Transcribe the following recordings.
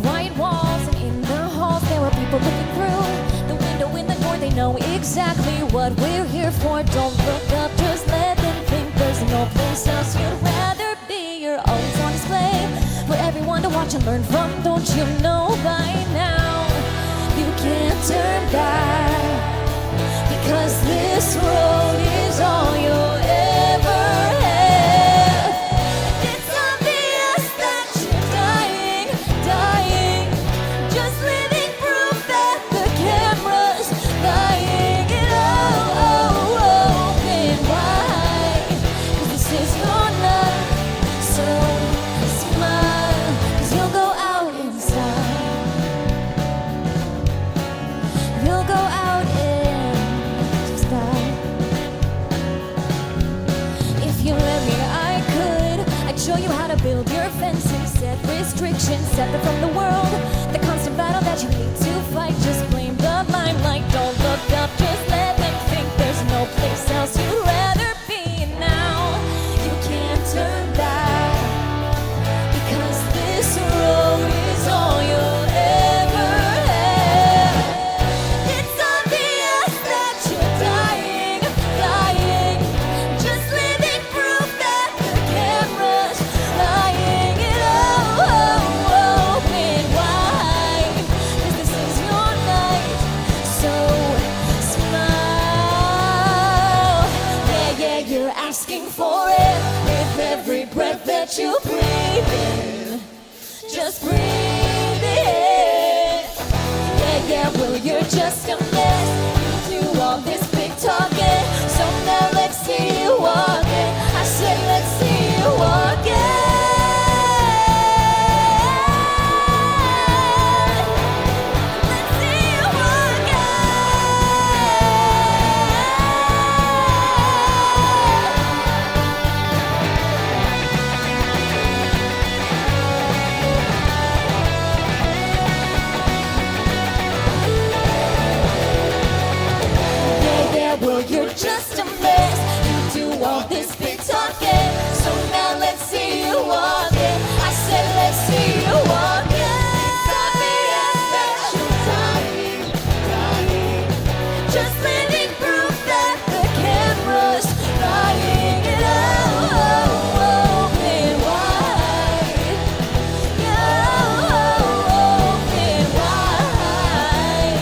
white walls, and in the halls there were people looking through the window in the door. They know exactly what we're here for. Don't look up, just let them think there's no place else you'd rather be. You're always on display for everyone to watch and learn from. Don't you know by now you can't turn back, because this road is all you'll ever have. It's obvious that you're dying, dying, just living proof that the camera's lying. And open wide, 'cause this is your night, so smile, 'cause you'll go out inside. You'll go out in style. If you let me, I could. I'd show you how to build your fences, set restrictions, separate from the world. The constant battle that you need to fight. Just blame the limelight. Don't look up, just let them think there's no place else you'd rather be. And now you can't turn back, because this road is all you'll ever have. It's obvious that you're dying, dying, just living proof that the camera's lying. And open wide, 'cause this is your night, so smile. Yeah, yeah, you're asking for it with every breath that you breathe in. Just breathe it. Yeah, yeah, well, you're just a mess. You do all this big talking, so now let's see you walk it. I said, let's see you walk it. Let's see you walk it. Yeah, yeah, well, you're just a mess. You do all this big talking, so now let's see you walk it. I said, let's see you walk it. It's obvious that you're dying, dying, just living proof that the camera's lying. And open wide, yeah, open wide,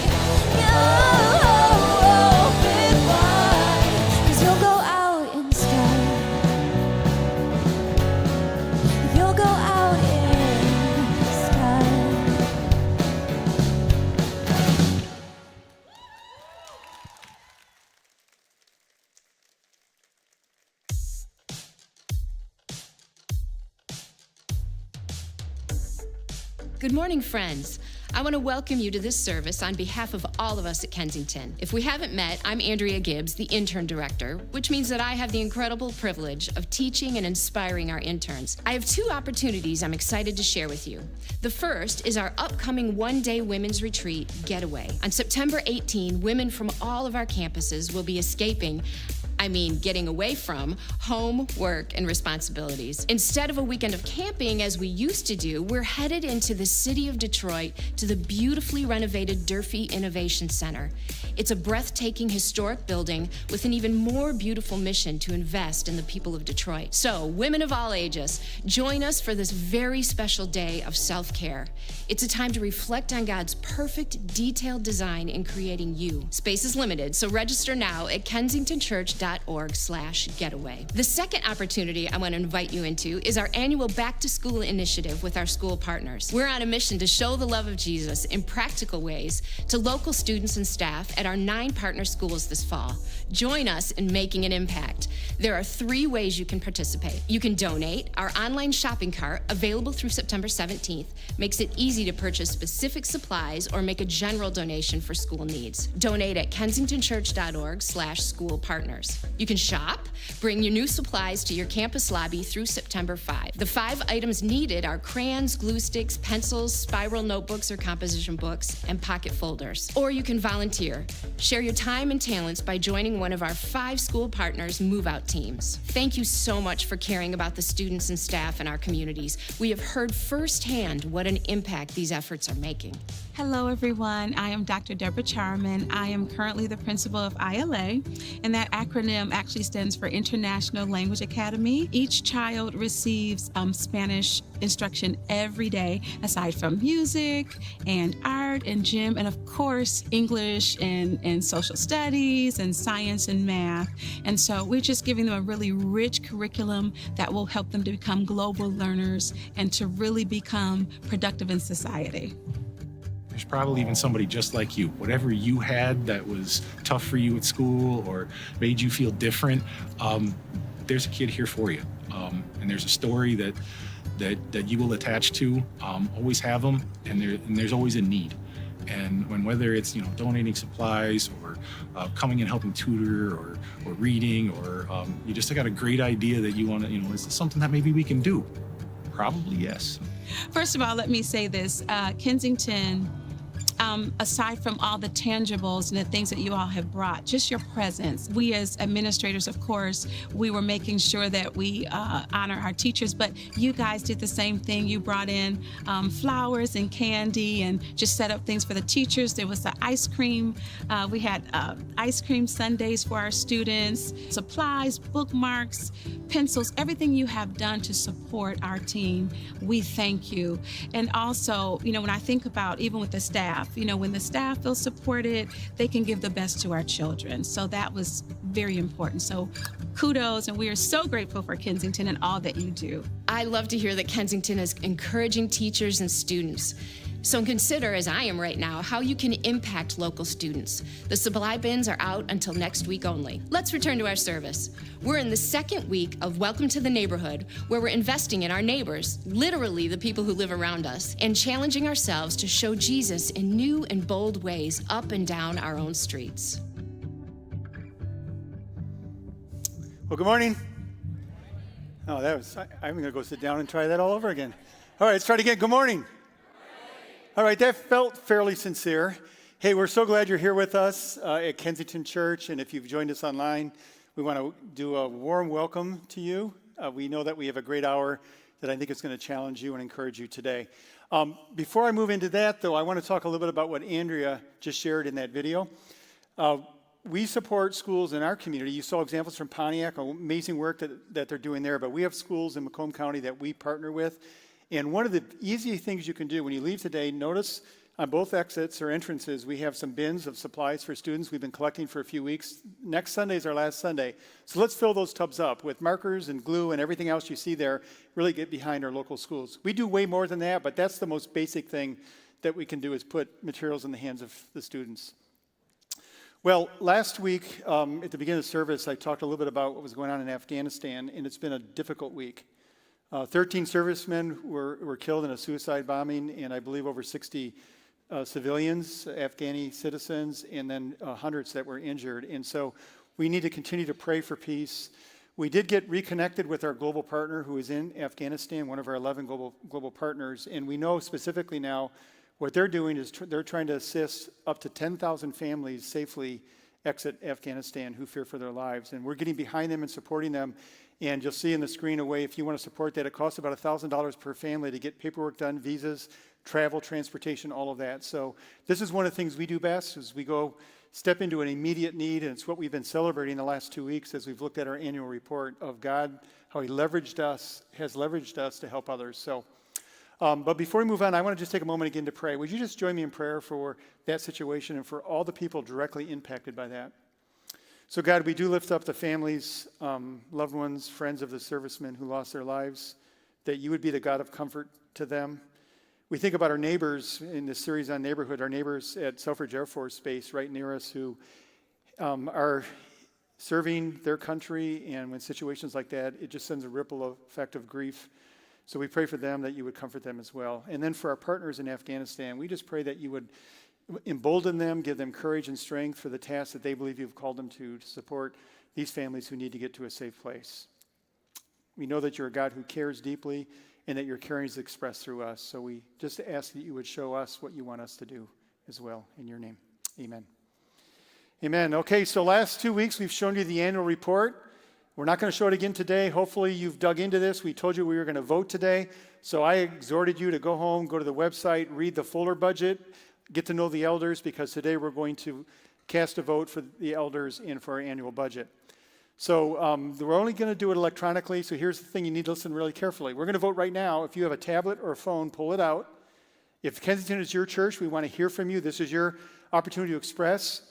yeah, open wide, 'cause you'll go out in style. You'll go out in style. Good morning, friends. I want to welcome you to this service on behalf of all of us at Kensington. If we haven't met, I'm Andrea Gibbs, the intern director, which means that I have the incredible privilege of teaching and inspiring our interns. I have two opportunities I'm excited to share with you. The first is our upcoming one-day women's retreat, Getaway. On September 18, women from all of our campuses will be getting away from home, work, and responsibilities. Instead of a weekend of camping as we used to do, we're headed into the city of Detroit to the beautifully renovated Durfee Innovation Center. It's a breathtaking historic building with an even more beautiful mission to invest in the people of Detroit. So, women of all ages, join us for this very special day of self-care. It's a time to reflect on God's perfect, detailed design in creating you. Space is limited, so register now at kensingtonchurch.org/getaway. The second opportunity I want to invite you into is our annual Back to School initiative with our school partners. We're on a mission to show the love of Jesus in practical ways to local students and staff at our 9 partner schools this fall. Join us in making an impact. There are 3 ways you can participate. You can donate. Our online shopping cart, available through September 17th, makes it easy to purchase specific supplies or make a general donation for school needs. Donate at kensingtonchurch.org/schoolpartners. You can shop. Bring your new supplies to your campus lobby through September 5. The 5 items needed are crayons, glue sticks, pencils, spiral notebooks or composition books, and pocket folders. Or you can volunteer. Share your time and talents by joining one of our 5 school partners' move-out teams. Thank you so much for caring about the students and staff in our communities. We have heard firsthand what an impact these efforts are making. Hello, everyone. I am Dr. Deborah Charman. I am currently the principal of ILA, and that acronym actually stands for International Language Academy. Each child receives Spanish instruction every day, aside from music and art and gym, and of course, English and social studies and science and math. And so we're just giving them a really rich curriculum that will help them to become global learners and to really become productive in society. There's probably even somebody just like you. Whatever you had that was tough for you at school or made you feel different, there's a kid here for you. And there's a story that you will attach to. Always have them, and there's always a need. And whether it's donating supplies or coming and helping tutor or reading or you just got a great idea that you want to, is this something that maybe we can do? Probably yes. First of all, let me say this. Kensington, aside from all the tangibles and the things that you all have brought, just your presence. We as administrators, of course, we were making sure that we honor our teachers, but you guys did the same thing. You brought in flowers and candy and just set up things for the teachers. There was the ice cream. We had ice cream sundaes for our students, supplies, bookmarks, pencils, everything you have done to support our team. We thank you. And also, when I think about even with the staff, when the staff feels supported, they can give the best to our children. So that was very important. So kudos, and we are so grateful for Kensington and all that you do. I love to hear that Kensington is encouraging teachers and students. So consider, as I am right now, how you can impact local students. The supply bins are out until next week only. Let's return to our service. We're in the second week of Welcome to the Neighborhood, where we're investing in our neighbors, literally the people who live around us, and challenging ourselves to show Jesus in new and bold ways up and down our own streets. Well, good morning. Oh, I'm going to go sit down and try that all over again. All right, let's try it again. Good morning. All right, that felt fairly sincere. Hey, we're so glad you're here with us at Kensington Church, and if you've joined us online, we want to do a warm welcome to you. We know that we have a great hour that I think is going to challenge you and encourage you today. Before I move into that, though, I want to talk a little bit about what Andrea just shared in that video. We support schools in our community. You saw examples from Pontiac, amazing work that they're doing there, but we have schools in Macomb County that we partner with. And one of the easy things you can do when you leave today, notice on both exits or entrances, we have some bins of supplies for students we've been collecting for a few weeks. Next Sunday is our last Sunday. So let's fill those tubs up with markers and glue and everything else you see there. Really get behind our local schools. We do way more than that, but that's the most basic thing that we can do is put materials in the hands of the students. Well, last week at the beginning of the service, I talked a little bit about what was going on in Afghanistan, and it's been a difficult week. 13 servicemen were killed in a suicide bombing, and I believe over 60 civilians, Afghani citizens, and then hundreds that were injured. And so we need to continue to pray for peace. We did get reconnected with our global partner who is in Afghanistan, one of our 11 global partners, and we know specifically now what they're doing is they're trying to assist up to 10,000 families safely exit Afghanistan who fear for their lives. And we're getting behind them and supporting them. And you'll see in the screen a way, if you want to support that, it costs about $1,000 per family to get paperwork done, visas, travel, transportation, all of that. So this is one of the things we do best, is we go step into an immediate need, and it's what we've been celebrating the last 2 weeks as we've looked at our annual report of God, how he has leveraged us to help others. So, but before we move on, I want to just take a moment again to pray. Would you just join me in prayer for that situation and for all the people directly impacted by that? So God, we do lift up the families, loved ones, friends of the servicemen who lost their lives, that you would be the God of comfort to them. We think about our neighbors in this series on neighborhood, our neighbors at Selfridge Air Force Base right near us who are serving their country, and when situations like that, it just sends a ripple effect of grief. So we pray for them that you would comfort them as well. And then for our partners in Afghanistan, we just pray that you would embolden them, give them courage and strength for the task that they believe you've called them to support these families who need to get to a safe place. We know that you're a God who cares deeply and that your caring is expressed through us. So we just ask that you would show us what you want us to do as well. In your name, amen. Amen. Okay, so last 2 weeks we've shown you the annual report. We're not going to show it again today. Hopefully you've dug into this. We told you we were going to vote today. So I exhorted you to go home, go to the website, read the fuller budget, get to know the elders, because today we're going to cast a vote for the elders and for our annual budget. So we're only going to do it electronically. So here's the thing, you need to listen really carefully. We're going to vote right now. If you have a tablet or a phone, pull it out. If Kensington is your church, we want to hear from you. This is your opportunity to express,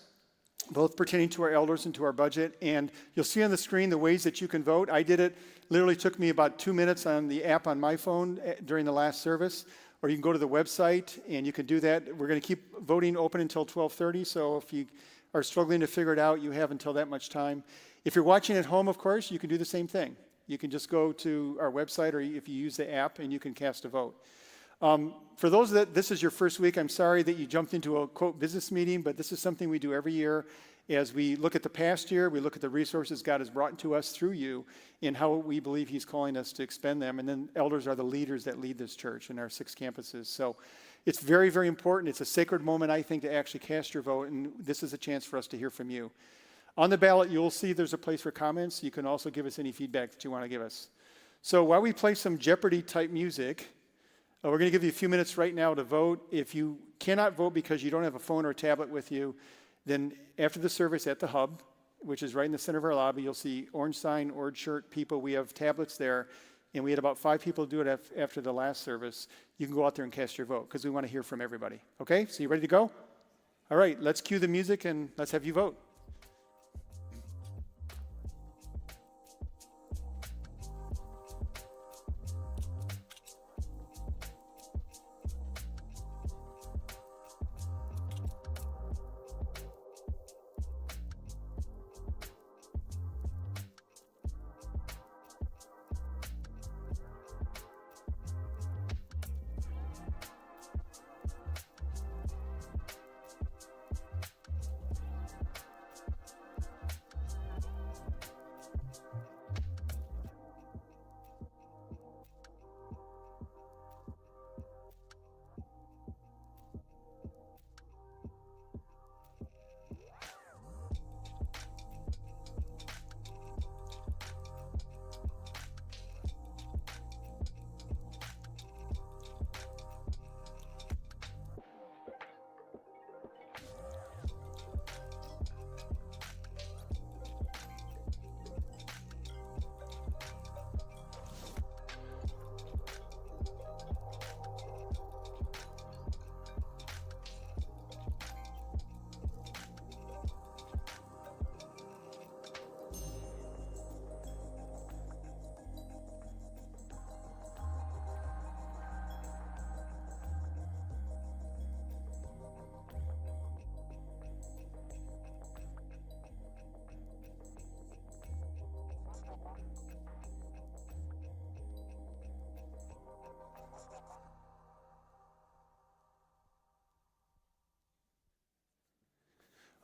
both pertaining to our elders and to our budget. And you'll see on the screen the ways that you can vote. I did it, literally took me about 2 minutes on the app on my phone during the last service. Or you can go to the website and you can do that. We're going to keep voting open until 12:30. So if you are struggling to figure it out, you have until that much time. If you're watching at home, of course, you can do the same thing. You can just go to our website, or if you use the app, and you can cast a vote. For those that this is your first week, I'm sorry that you jumped into a, quote, business meeting, but this is something we do every year. As we look at the past year, we look at the resources God has brought to us through you and how we believe he's calling us to expend them. And then elders are the leaders that lead this church in our 6 campuses. So it's very, very important. It's a sacred moment, I think, to actually cast your vote, and this is a chance for us to hear from you. On the ballot, you'll see there's a place for comments. You can also give us any feedback that you want to give us. So while we play some Jeopardy-type music, we're going to give you a few minutes right now to vote. If you cannot vote because you don't have a phone or a tablet with you, then after the service at the hub, which is right in the center of our lobby, you'll see orange sign, orange shirt people. We have tablets there, and we had about 5 people do it after the last service. You can go out there and cast your vote because we want to hear from everybody. Okay, so you ready to go? All right, let's cue the music and let's have you vote.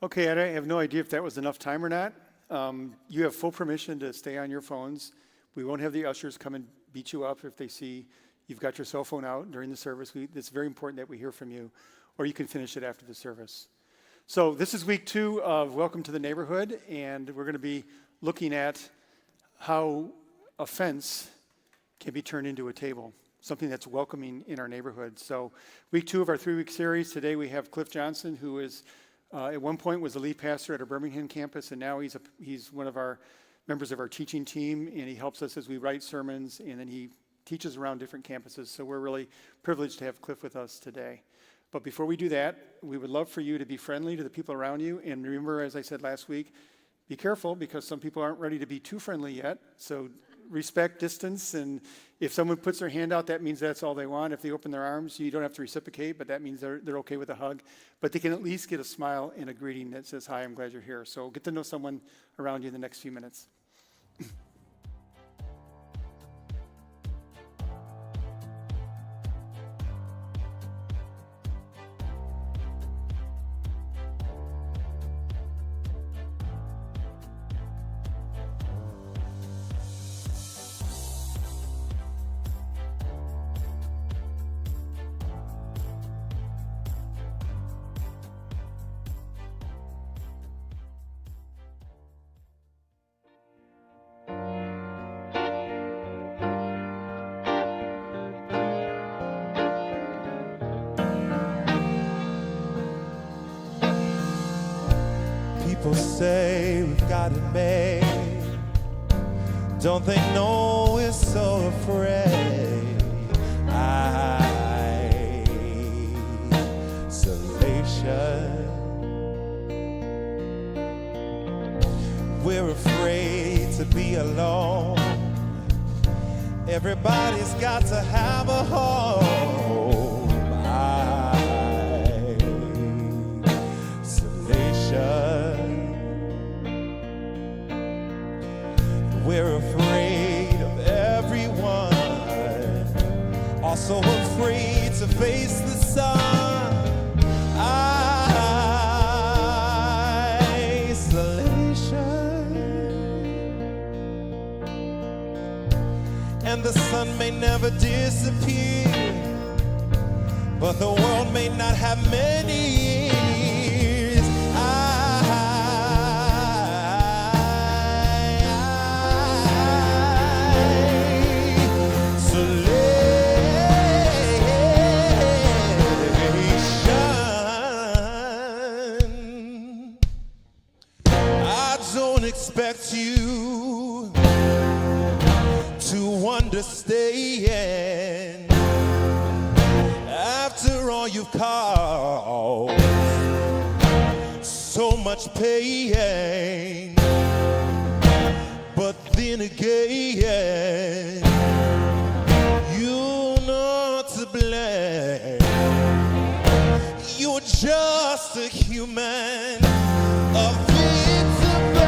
Okay, I have no idea if that was enough time or not. You have full permission to stay on your phones. We won't have the ushers come and beat you up if they see you've got your cell phone out during the service. It's very important that we hear from you, or you can finish it after the service. So this is week 2 of Welcome to the Neighborhood, and we're going to be looking at how a fence can be turned into a table, something that's welcoming in our neighborhood. So week 2 of our 3-week series, today we have Cliff Johnson, who is at one point was the lead pastor at our Birmingham campus, and now he's one of our members of our teaching team, and he helps us as we write sermons, and then he teaches around different campuses. So we're really privileged to have Cliff with us today. But before we do that, we would love for you to be friendly to the people around you. And remember, as I said last week, be careful because some people aren't ready to be too friendly yet. So respect distance. And if someone puts their hand out, that means that's all they want. If they open their arms, you don't have to reciprocate, but that means they're okay with a hug. But they can at least get a smile and a greeting that says, "Hi, I'm glad you're here." So get to know someone around you in the next few minutes. People say we've got it made. Don't they know we're so afraid? Isolation. We're afraid to be alone. Everybody's got to have a home. Isolation. We're afraid of everyone. Also afraid to face the sun. And the sun may never disappear, but the world may not have many years. Isolation. I don't expect you to understand after all you've caused so much pain. But then again, you're not to blame. You're just a human, a victim of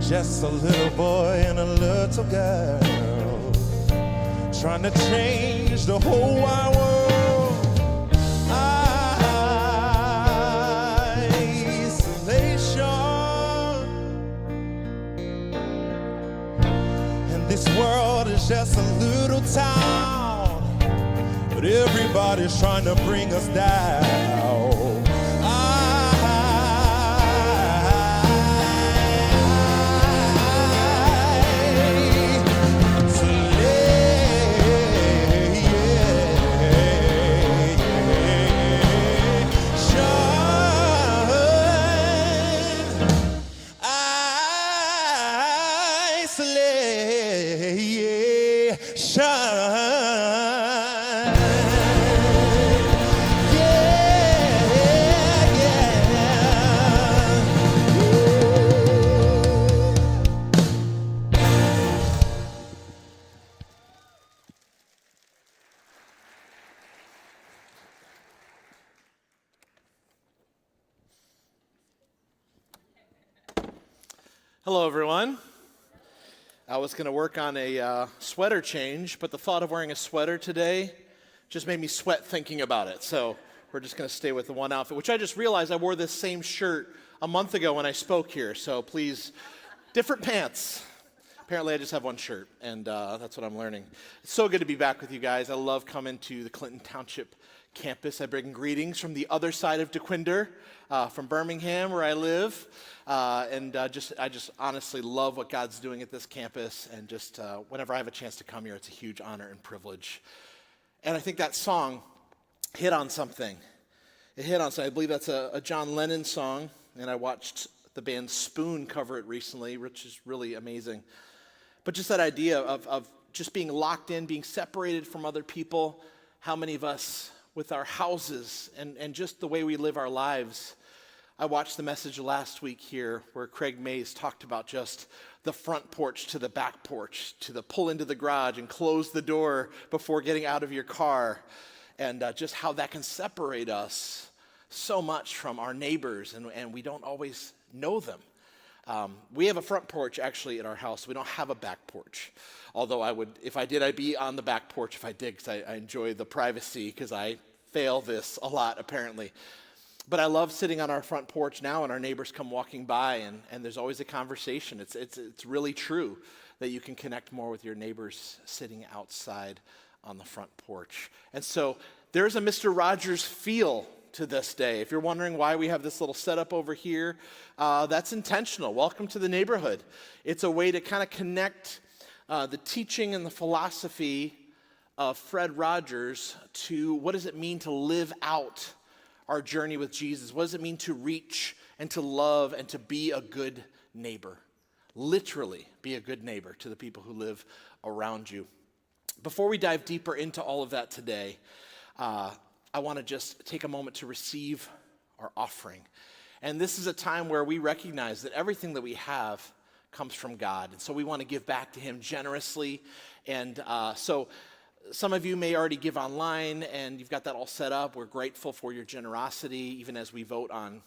just a little boy and a little girl trying to change the whole wide world. Isolation. And this world is just a little town, but everybody's trying to bring us down. Hello, everyone. I was going to work on a sweater change, but the thought of wearing a sweater today just made me sweat thinking about it. So we're just going to stay with the one outfit, which I just realized I wore this same shirt a month ago when I spoke here. So please, different pants. Apparently, I just have one shirt, and that's what I'm learning. It's so good to be back with you guys. I love coming to the Clinton Township campus. I bring greetings from the other side of DeQuinder, from Birmingham, where I live. I just honestly love what God's doing at this campus, and just whenever I have a chance to come here, it's a huge honor and privilege. And I think that song hit on something. It hit on something. I believe that's a John Lennon song, and I watched the band Spoon cover it recently, which is really amazing. But just that idea of just being locked in, being separated from other people, how many of us with our houses and just the way we live our lives. I watched the message last week here where Craig Mays talked about just the front porch to the back porch, to the pull into the garage and close the door before getting out of your car, and just how that can separate us so much from our neighbors, and we don't always know them. We have a front porch actually at our house. We don't have a back porch. Although if I did, I'd be on the back porch if I did, because I enjoy the privacy, because I fail this a lot apparently. But I love sitting on our front porch now and our neighbors come walking by and there's always a conversation. It's really true that you can connect more with your neighbors sitting outside on the front porch. And so there's a Mr. Rogers feel to this day. If you're wondering why we have this little setup over here, that's intentional. Welcome to the neighborhood. It's a way to kind of connect the teaching and the philosophy of Fred Rogers to what does it mean to live out our journey with Jesus. What does it mean to reach and to love and to be a good neighbor? Literally, be a good neighbor to the people who live around you. Before we dive deeper into all of that today, I want to just take a moment to receive our offering. And this is a time where we recognize that everything that we have comes from God. And so we want to give back to Him generously. And so some of you may already give online, and you've got that all set up. We're grateful for your generosity, even as we vote on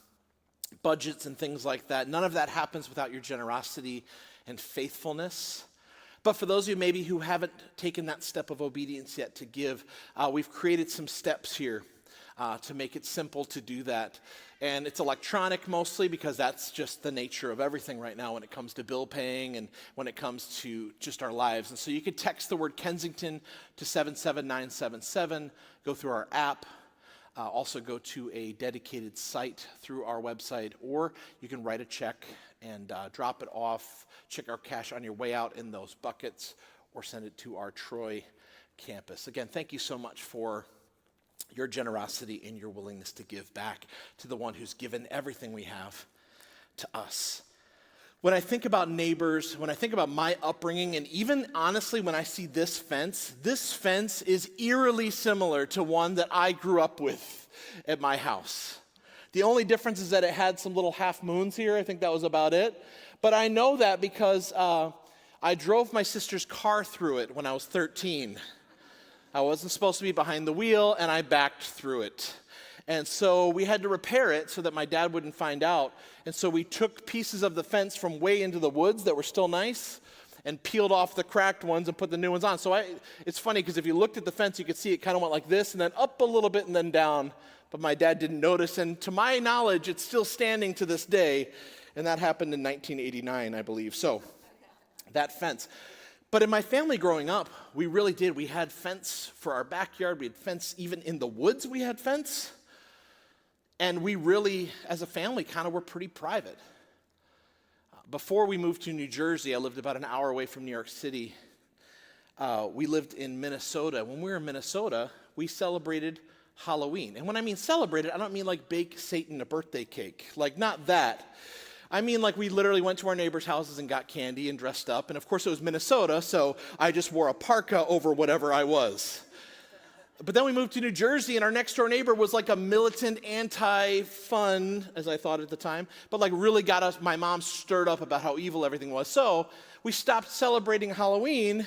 budgets and things like that. None of that happens without your generosity and faithfulness. But for those of you maybe who haven't taken that step of obedience yet to give, we've created some steps here to make it simple to do that. And it's electronic mostly because that's just the nature of everything right now when it comes to bill paying and when it comes to just our lives. And so you could text the word Kensington to 77977, go through our app, also go to a dedicated site through our website, or you can write a check and drop it off, check our cash on your way out in those buckets, or send it to our Troy campus. Again, thank you so much for your generosity and your willingness to give back to the one who's given everything we have to us. When I think about neighbors, when I think about my upbringing, and even honestly when I see this fence is eerily similar to one that I grew up with at my house. The only difference is that it had some little half moons here. I think that was about it. But I know that because I drove my sister's car through it when I was 13. I wasn't supposed to be behind the wheel, and I backed through it. And so we had to repair it so that my dad wouldn't find out. And so we took pieces of the fence from way into the woods that were still nice and peeled off the cracked ones and put the new ones on. So it's funny because if you looked at the fence, you could see it kind of went like this and then up a little bit and then down. But my dad didn't notice. And to my knowledge, it's still standing to this day. And that happened in 1989, I believe. So that fence. But in my family growing up, we really did. We had fence for our backyard. We had fence even in the woods. We had fence. And we really, as a family, kind of were pretty private. Before we moved to New Jersey, I lived about an hour away from New York City. We lived in Minnesota. When we were in Minnesota, we celebrated Halloween. And when I mean celebrated, I don't mean like bake Satan a birthday cake. Like, not that. I mean, like, we literally went to our neighbors' houses and got candy and dressed up. And of course, it was Minnesota, so I just wore a parka over whatever I was. But then we moved to New Jersey, and our next door neighbor was like a militant anti-fun, as I thought at the time, but like really got us, my mom stirred up about how evil everything was. So we stopped celebrating Halloween,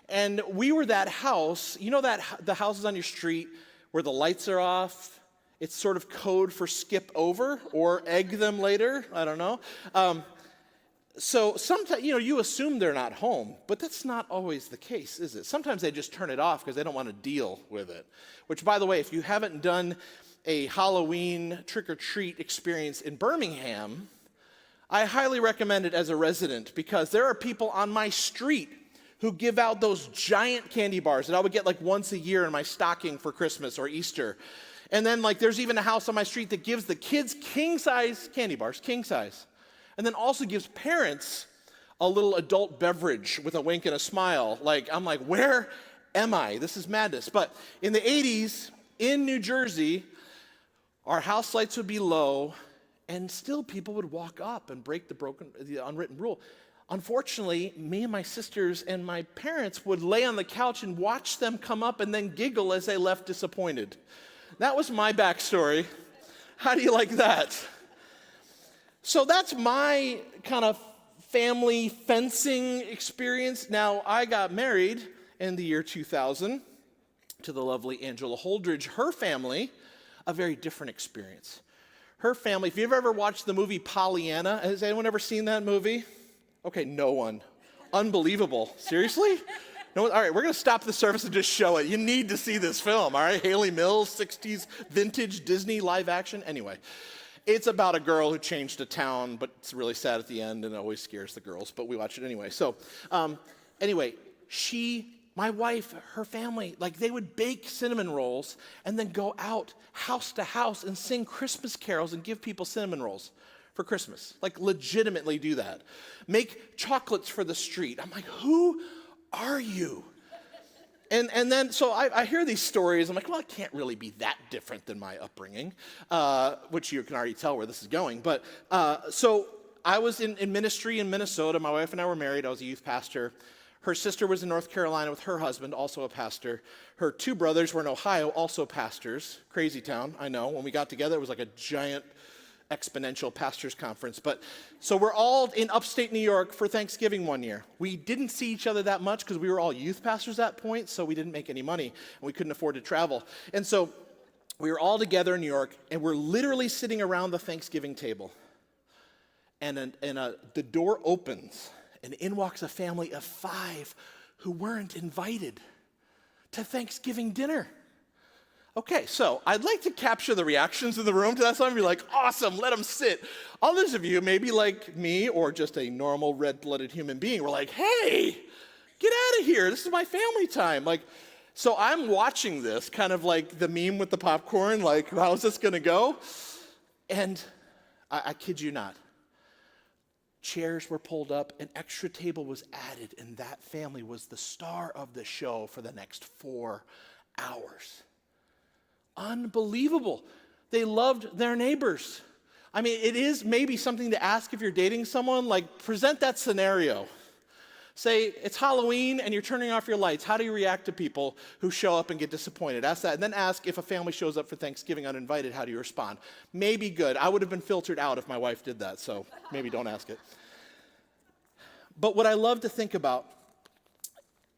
and we were that house, you know that the houses on your street where the lights are off? It's sort of code for skip over or egg them later. I don't know. So sometimes, you assume they're not home, but that's not always the case, is it? Sometimes they just turn it off because they don't want to deal with it. Which, by the way, if you haven't done a Halloween trick-or-treat experience in Birmingham, I highly recommend it as a resident because there are people on my street who give out those giant candy bars that I would get like once a year in my stocking for Christmas or Easter. And then there's even a house on my street that gives the kids king-size candy bars, king size. And then also gives parents a little adult beverage with a wink and a smile. I'm like, where am I? This is madness. But in the 80s, in New Jersey, our house lights would be low, and still people would walk up and break the unwritten rule. Unfortunately, me and my sisters and my parents would lay on the couch and watch them come up and then giggle as they left disappointed. That was my backstory. How do you like that? So that's my kind of family fencing experience. Now, I got married in the year 2000 to the lovely Angela Holdridge. Her family, a very different experience. Her family, if you've ever watched the movie Pollyanna, has anyone ever seen that movie? Okay, no one. Unbelievable. Seriously? All right, we're going to stop the service and just show it. You need to see this film, all right? Haley Mills, 60s, vintage Disney live action. Anyway, it's about a girl who changed a town, but it's really sad at the end, and it always scares the girls, but we watch it anyway. So anyway, my wife, her family, like they would bake cinnamon rolls and then go out house to house and sing Christmas carols and give people cinnamon rolls for Christmas. Like legitimately do that. Make chocolates for the street. I'm like, who are you? And then, so I hear these stories. I'm like, well, it can't really be that different than my upbringing, which you can already tell where this is going. But so I was in ministry in Minnesota. My wife and I were married. I was a youth pastor. Her sister was in North Carolina with her husband, also a pastor. Her two brothers were in Ohio, also pastors. Crazy town, I know. When we got together, it was like a giant exponential pastors conference. But so we're all in upstate New York for Thanksgiving one year. We didn't see each other that much because we were all youth pastors at that point, so we didn't make any money and we couldn't afford to travel. And so we were all together in New York, and we're literally sitting around the Thanksgiving table. And the door opens, and in walks a family of 5 who weren't invited to Thanksgiving dinner. Okay, so I'd like to capture the reactions in the room to that. Some of you are like, awesome, let them sit. Others of you, maybe like me or just a normal red-blooded human being, were like, hey, get out of here. This is my family time. Like, so I'm watching this, kind of like the meme with the popcorn, like, how's this going to go? And I kid you not. Chairs were pulled up, an extra table was added, and that family was the star of the show for the next 4 hours. Unbelievable. They loved their neighbors. I mean, it is maybe something to ask if you're dating someone, like present that scenario. Say, it's Halloween and you're turning off your lights. How do you react to people who show up and get disappointed? Ask that, and then ask if a family shows up for Thanksgiving uninvited, how do you respond? Maybe good. I would have been filtered out if my wife did that, so maybe don't ask it. But what I love to think about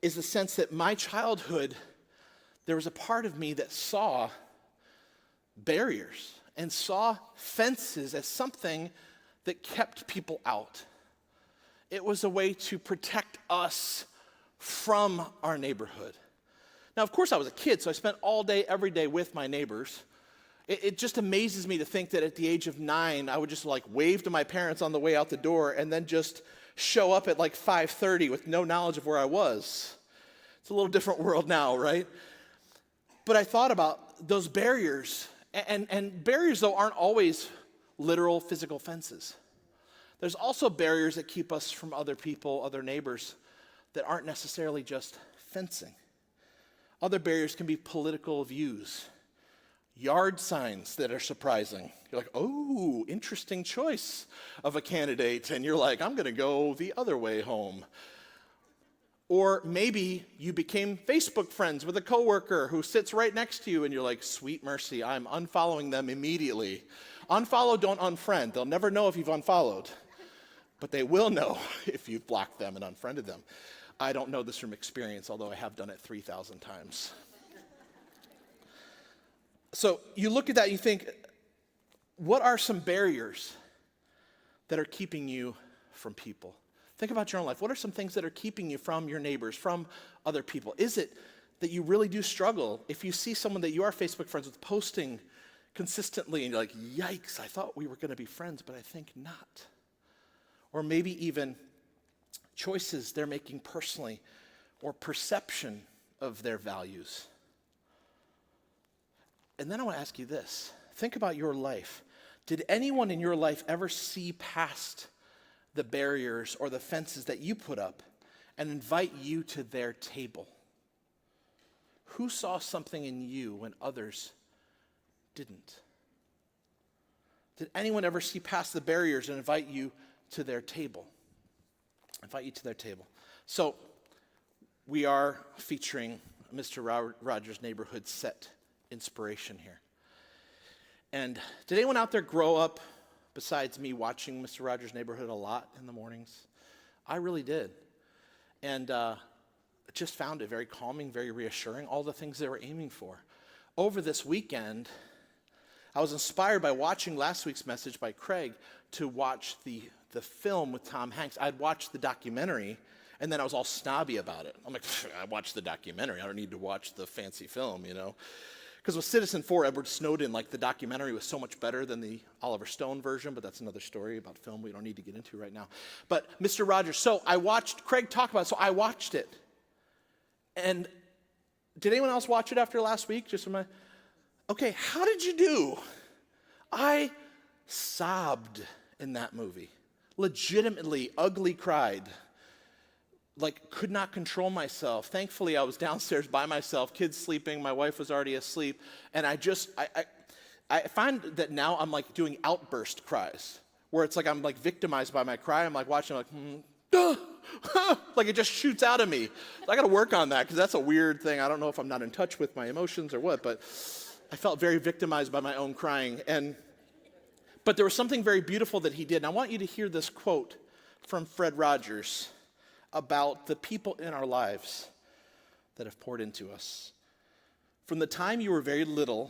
is the sense that my childhood, there was a part of me that saw barriers and saw fences as something that kept people out. It was a way to protect us from our neighborhood. Now, of course, I was a kid, so I spent all day, every day with my neighbors. It just amazes me to think that at the age of 9, I would just like wave to my parents on the way out the door and then just show up at like 5:30 with no knowledge of where I was. It's a little different world now, right? But I thought about those barriers, and barriers, though, aren't always literal physical fences. There's also barriers that keep us from other people, other neighbors, that aren't necessarily just fencing. Other barriers can be political views, yard signs that are surprising. You're like, oh, interesting choice of a candidate, and you're like, I'm going to go the other way home. Or maybe you became Facebook friends with a coworker who sits right next to you, and you're like, sweet mercy, I'm unfollowing them immediately. Unfollow, don't unfriend. They'll never know if you've unfollowed, but they will know if you've blocked them and unfriended them. I don't know this from experience, although I have done it 3,000 times. So you look at that, you think, what are some barriers that are keeping you from people? Think about your own life. What are some things that are keeping you from your neighbors, from other people? Is it that you really do struggle if you see someone that you are Facebook friends with posting consistently and you're like, yikes, I thought we were going to be friends, but I think not? Or maybe even choices they're making personally or perception of their values. And then I want to ask you this. Think about your life. Did anyone in your life ever see past the barriers or the fences that you put up and invite you to their table? Who saw something in you when others didn't? Did anyone ever see past the barriers and invite you to their table? Invite you to their table. So we are featuring Mr. Rogers' Neighborhood set inspiration here. And did anyone out there grow up, besides me, watching Mr. Rogers' Neighborhood a lot in the mornings? I really did. And just found it very calming, very reassuring, all the things they were aiming for. Over this weekend, I was inspired by watching last week's message by Craig to watch the film with Tom Hanks. I'd watched the documentary, And then I was all snobby about it. I'm like, I watched the documentary. I don't need to watch the fancy film, you know? Because with Citizen 4, Edward Snowden, like the documentary was so much better than the Oliver Stone version, but that's another story about film we don't need to get into right now. But Mr. Rogers, so I watched Craig talk about it, so I watched it. And did anyone else watch it after last week? Okay, how did you do? I sobbed in that movie. Legitimately, ugly cried. Like, could not control myself. Thankfully, I was downstairs by myself, kids sleeping, my wife was already asleep, and I find that now I'm like doing outburst cries, where it's like I'm like victimized by my cry. I'm like watching, like, like it just shoots out of me. I got to work on that because that's a weird thing. I don't know if I'm not in touch with my emotions or what, but I felt very victimized by my own crying. But there was something very beautiful that he did, and I want you to hear this quote from Fred Rogers about the people in our lives that have poured into us. From the time you were very little,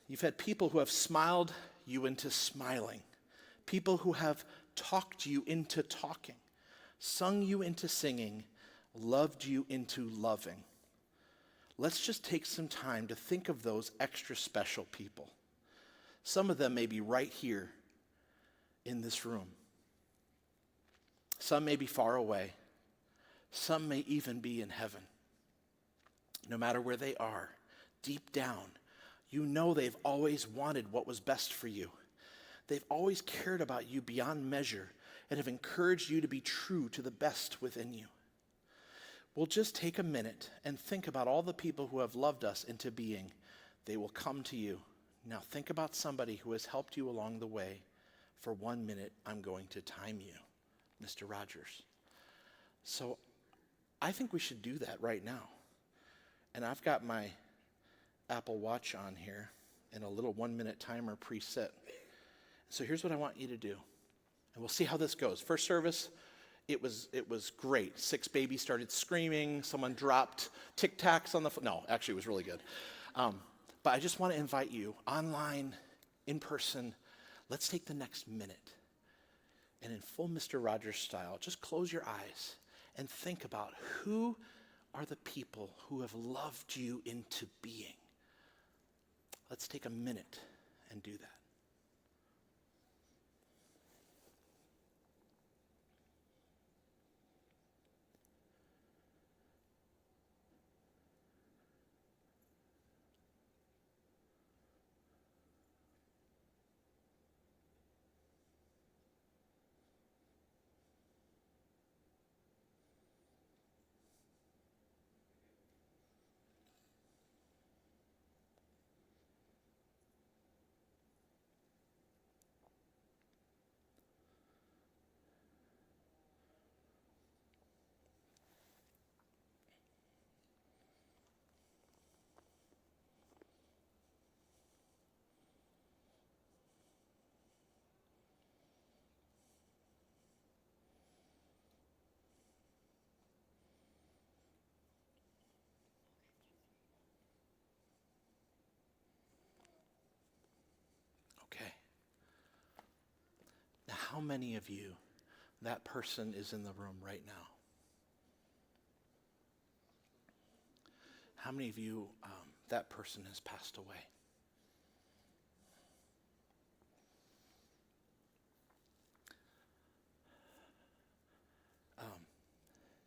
you've had people who have smiled you into smiling, people who have talked you into talking, sung you into singing, loved you into loving. Let's just take some time to think of those extra special people. Some of them may be right here in this room. Some may be far away. Some may even be in heaven. No matter where they are, deep down, you know they've always wanted what was best for you. They've always cared about you beyond measure and have encouraged you to be true to the best within you. We'll just take a minute and think about all the people who have loved us into being. They will come to you. Now think about somebody who has helped you along the way. For 1 minute, I'm going to time you, Mr. Rogers. So I think we should do that right now. And I've got my Apple Watch on here and a little 1 minute timer preset. So here's what I want you to do. And we'll see how this goes. First service, it was great. 6 babies started screaming. Someone dropped Tic Tacs on the floor. No, actually it was really good. But I just want to invite you, online, in person, let's take the next minute. And in full Mr. Rogers style, just close your eyes and think about who are the people who have loved you into being. Let's take a minute and do that. Okay. Now, how many of you, that person is in the room right now? How many of you, that person has passed away?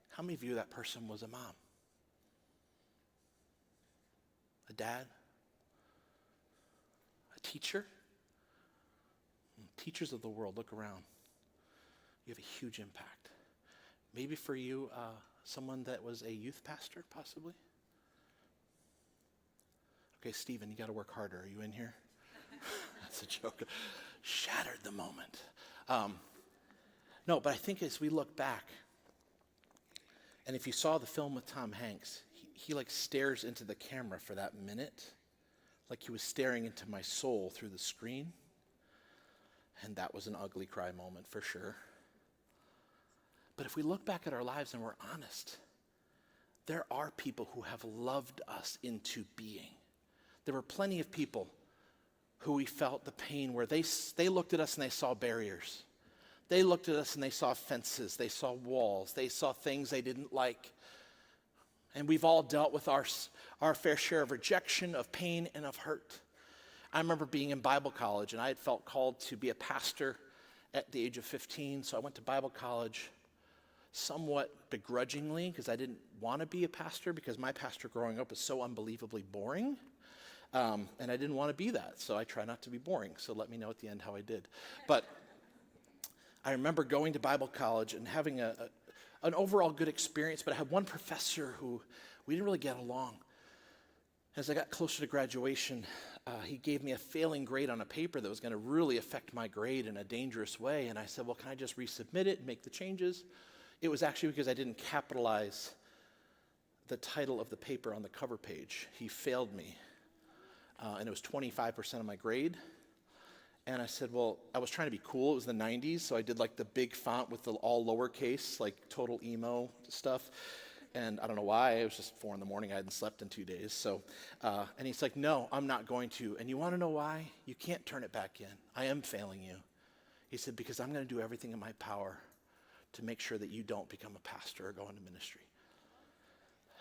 How many of you, that person was a mom? A dad? A teacher? Teachers of the world, look around. You have a huge impact. Maybe for you, someone that was a youth pastor, possibly? Okay, Stephen, you got to work harder. Are you in here? That's a joke. Shattered the moment. No, but I think as we look back, and if you saw the film with Tom Hanks, he like stares into the camera for that minute, like he was staring into my soul through the screen. And that was an ugly cry moment for sure. But if we look back at our lives and we're honest, there are people who have loved us into being. There were plenty of people who we felt the pain where they looked at us and they saw barriers. They looked at us and they saw fences, they saw walls, they saw things they didn't like. And we've all dealt with our fair share of rejection, of pain, and of hurt. I remember being in Bible college, and I had felt called to be a pastor at the age of 15, so I went to Bible college somewhat begrudgingly because I didn't want to be a pastor because my pastor growing up was so unbelievably boring, and I didn't want to be that, so I try not to be boring, so let me know at the end how I did. But I remember going to Bible college and having an overall good experience, but I had one professor who we didn't really get along. As I got closer to graduation, he gave me a failing grade on a paper that was going to really affect my grade in a dangerous way. And I said, well, can I just resubmit it and make the changes? It was actually because I didn't capitalize the title of the paper on the cover page. He failed me. And it was 25% of my grade. And I said, well, I was trying to be cool. It was the 90s, so I did like the big font with the all lowercase, like total emo stuff. And I don't know why. It was just 4 a.m. I hadn't slept in 2 days. So, and he's like, no, I'm not going to. And you want to know why? You can't turn it back in. I am failing you. He said, because I'm going to do everything in my power to make sure that you don't become a pastor or go into ministry.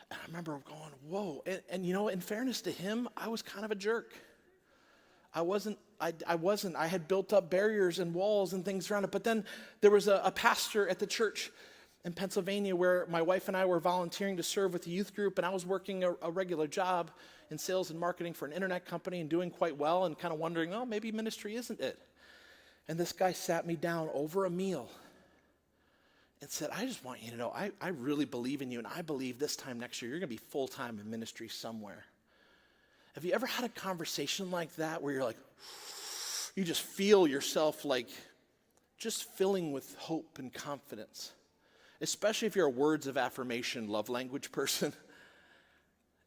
And I remember going, whoa. And you know, in fairness to him, I was kind of a jerk. I had built up barriers and walls and things around it. But then there was a pastor at the church in Pennsylvania where my wife and I were volunteering to serve with the youth group, and I was working a regular job in sales and marketing for an internet company and doing quite well and kind of wondering, oh, maybe ministry isn't it. And this guy sat me down over a meal and said, I just want you to know, I really believe in you, and I believe this time next year you're going to be full-time in ministry somewhere. Have you ever had a conversation like that where you're like, you just feel yourself like just filling with hope and confidence? Especially if you're a words of affirmation, love language person.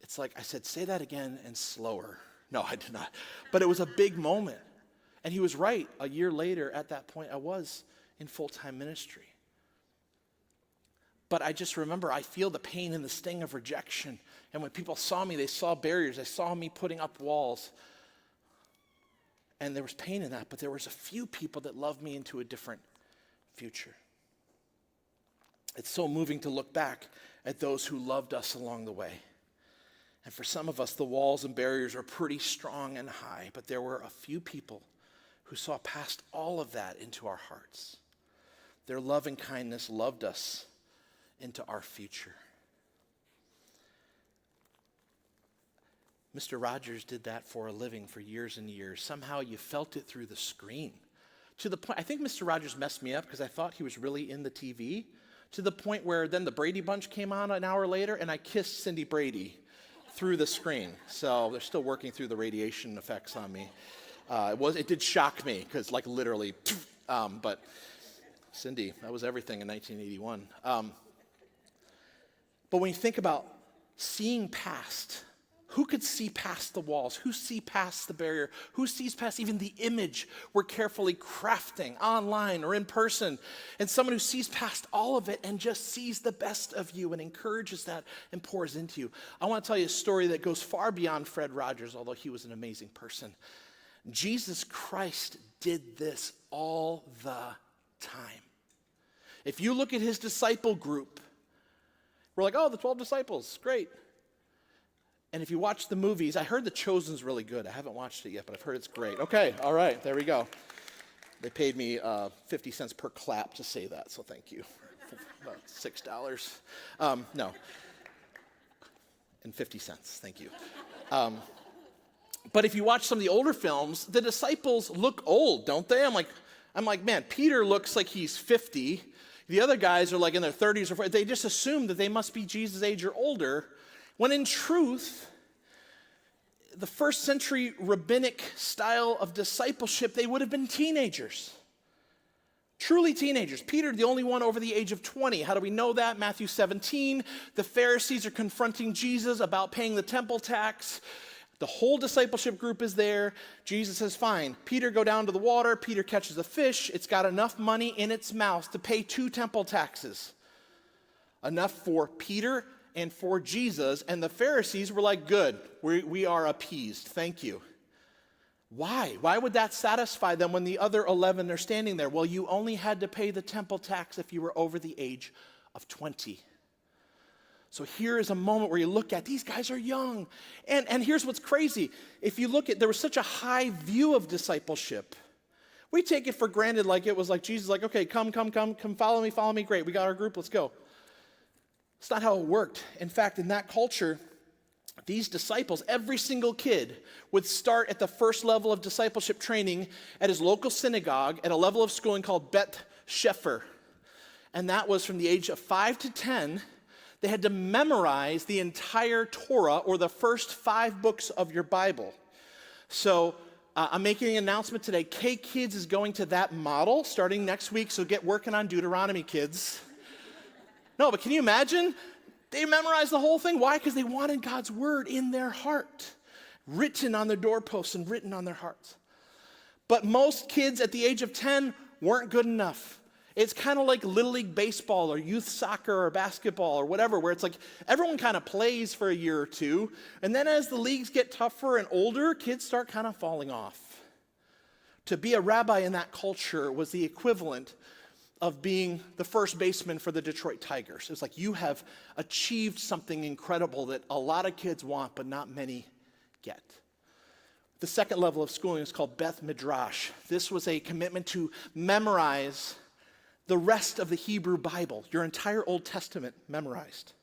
It's like, I said, say that again and slower. No, I did not. But it was a big moment. And he was right. A year later, at that point, I was in full-time ministry. But I just remember I feel the pain and the sting of rejection. And when people saw me, they saw barriers. They saw me putting up walls. And there was pain in that, but there was a few people that loved me into a different future. It's so moving to look back at those who loved us along the way. And for some of us, the walls and barriers are pretty strong and high, but there were a few people who saw past all of that into our hearts. Their love and kindness loved us into our future. Mr. Rogers did that for a living for years and years. Somehow you felt it through the screen. To the point, I think Mr. Rogers messed me up because I thought he was really in the TV. To the point where then the Brady Bunch came on an hour later and I kissed Cindy Brady through the screen. So they're still working through the radiation effects on me. It did shock me because like literally, but Cindy, that was everything in 1981. But when you think about seeing past, who could see past the walls? Who see past the barrier? Who sees past even the image we're carefully crafting online or in person? And someone who sees past all of it and just sees the best of you and encourages that and pours into you. I want to tell you a story that goes far beyond Fred Rogers, although he was an amazing person. Jesus Christ did this all the time. If you look at his disciple group, we're like, oh, the 12 disciples, great. And if you watch the movies, I heard The Chosen's really good. I haven't watched it yet, but I've heard it's great. Okay, all right, there we go. They paid me 50 cents per clap to say that, so thank you. About $6. No. And 50 cents, thank you. But if you watch some of the older films, the disciples look old, don't they? I'm like, man, Peter looks like he's 50. The other guys are like in their 30s or 40s. They just assume that they must be Jesus' age or older, when in truth, the first century rabbinic style of discipleship, they would have been teenagers. Truly teenagers. Peter, the only one over the age of 20. How do we know that? Matthew 17, the Pharisees are confronting Jesus about paying the temple tax. The whole discipleship group is there. Jesus says, fine, Peter, go down to the water. Peter catches a fish. It's got enough money in its mouth to pay 2 temple taxes. Enough for Peter and for Jesus. And the Pharisees were like, good, we are appeased. Thank you. Why? Why would that satisfy them when the other 11 are standing there? Well, you only had to pay the temple tax if you were over the age of 20. So here is a moment where you look at, these guys are young. And here's what's crazy. If you look at, there was such a high view of discipleship. We take it for granted like it was like Jesus, like, okay, come, follow me, great, we got our group, let's go. It's not how it worked. In fact, in that culture, these disciples, every single kid would start at the first level of discipleship training at his local synagogue at a level of schooling called Bet Shefer. And that was from the age of 5 to 10. They had to memorize the entire Torah, or the first 5 books of your Bible. So I'm making an announcement today. K Kids is going to that model starting next week, so get working on Deuteronomy, kids. No, but can you imagine? They memorized the whole thing. Why? Because they wanted God's word in their heart, written on their doorposts and written on their hearts. But most kids at the age of 10 weren't good enough. It's kind of like Little League baseball or youth soccer or basketball or whatever, where it's like everyone kind of plays for a year or two, and then as the leagues get tougher and older, kids start kind of falling off. To be a rabbi in that culture was the equivalent of being the first baseman for the Detroit Tigers. It's like you have achieved something incredible that a lot of kids want, but not many get. The second level of schooling is called Beth Midrash. This was a commitment to memorize the rest of the Hebrew Bible, your entire Old Testament memorized.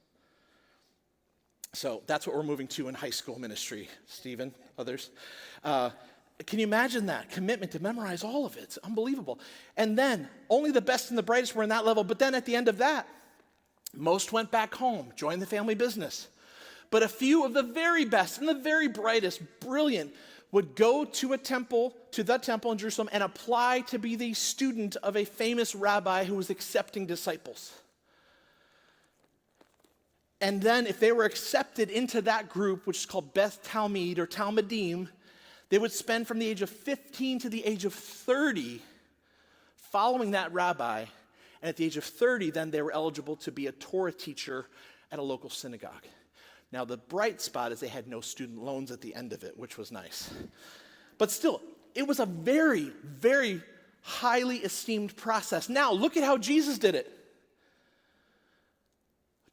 So that's what we're moving to in high school ministry, Stephen, others. Can you imagine that commitment to memorize all of it? It's unbelievable. And then only the best and the brightest were in that level. But then at the end of that, most went back home, joined the family business. But a few of the very best and the very brightest, brilliant, would go to the temple in Jerusalem and apply to be the student of a famous rabbi who was accepting disciples. And then if they were accepted into that group, which is called Beth Talmud or Talmudim, they would spend from the age of 15 to the age of 30 following that rabbi. And at the age of 30, then they were eligible to be a Torah teacher at a local synagogue. Now, the bright spot is they had no student loans at the end of it, which was nice. But still, it was a very, very highly esteemed process. Now, look at how Jesus did it.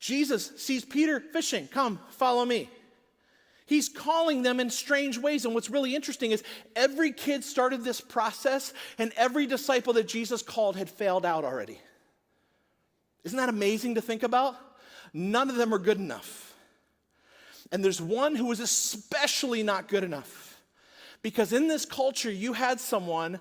Jesus sees Peter fishing. Come, follow me. He's calling them in strange ways. And what's really interesting is every kid started this process, and every disciple that Jesus called had failed out already. Isn't that amazing to think about? None of them are good enough. And there's one who was especially not good enough. Because in this culture, you had someone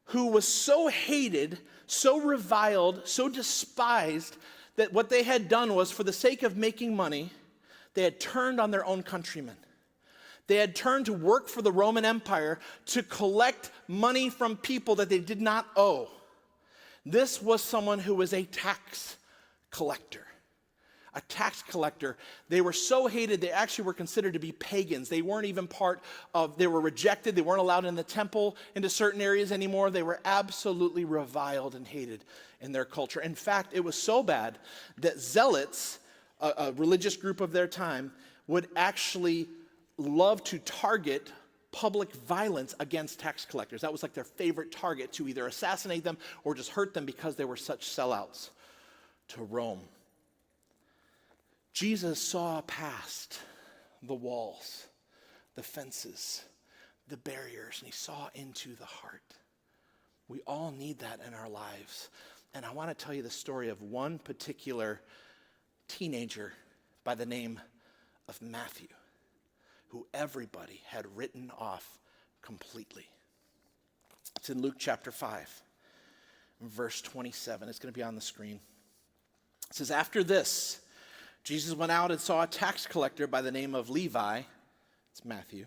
who was so hated, so reviled, so despised, that what they had done was, for the sake of making money, they had turned on their own countrymen. They had turned to work for the Roman Empire to collect money from people that they did not owe. This was someone who was a tax collector. A tax collector. They were so hated, they actually were considered to be pagans. They weren't even they were rejected. They weren't allowed in the temple into certain areas anymore. They were absolutely reviled and hated in their culture. In fact, it was so bad that zealots, a religious group of their time, would actually love to target public violence against tax collectors. That was like their favorite target, to either assassinate them or just hurt them because they were such sellouts to Rome. Jesus saw past the walls, the fences, the barriers, and he saw into the heart. We all need that in our lives. And I want to tell you the story of one particular teenager by the name of Matthew, who everybody had written off completely. It's in Luke chapter 5, verse 27. It's going to be on the screen. It says, after this, Jesus went out and saw a tax collector by the name of Levi, it's Matthew,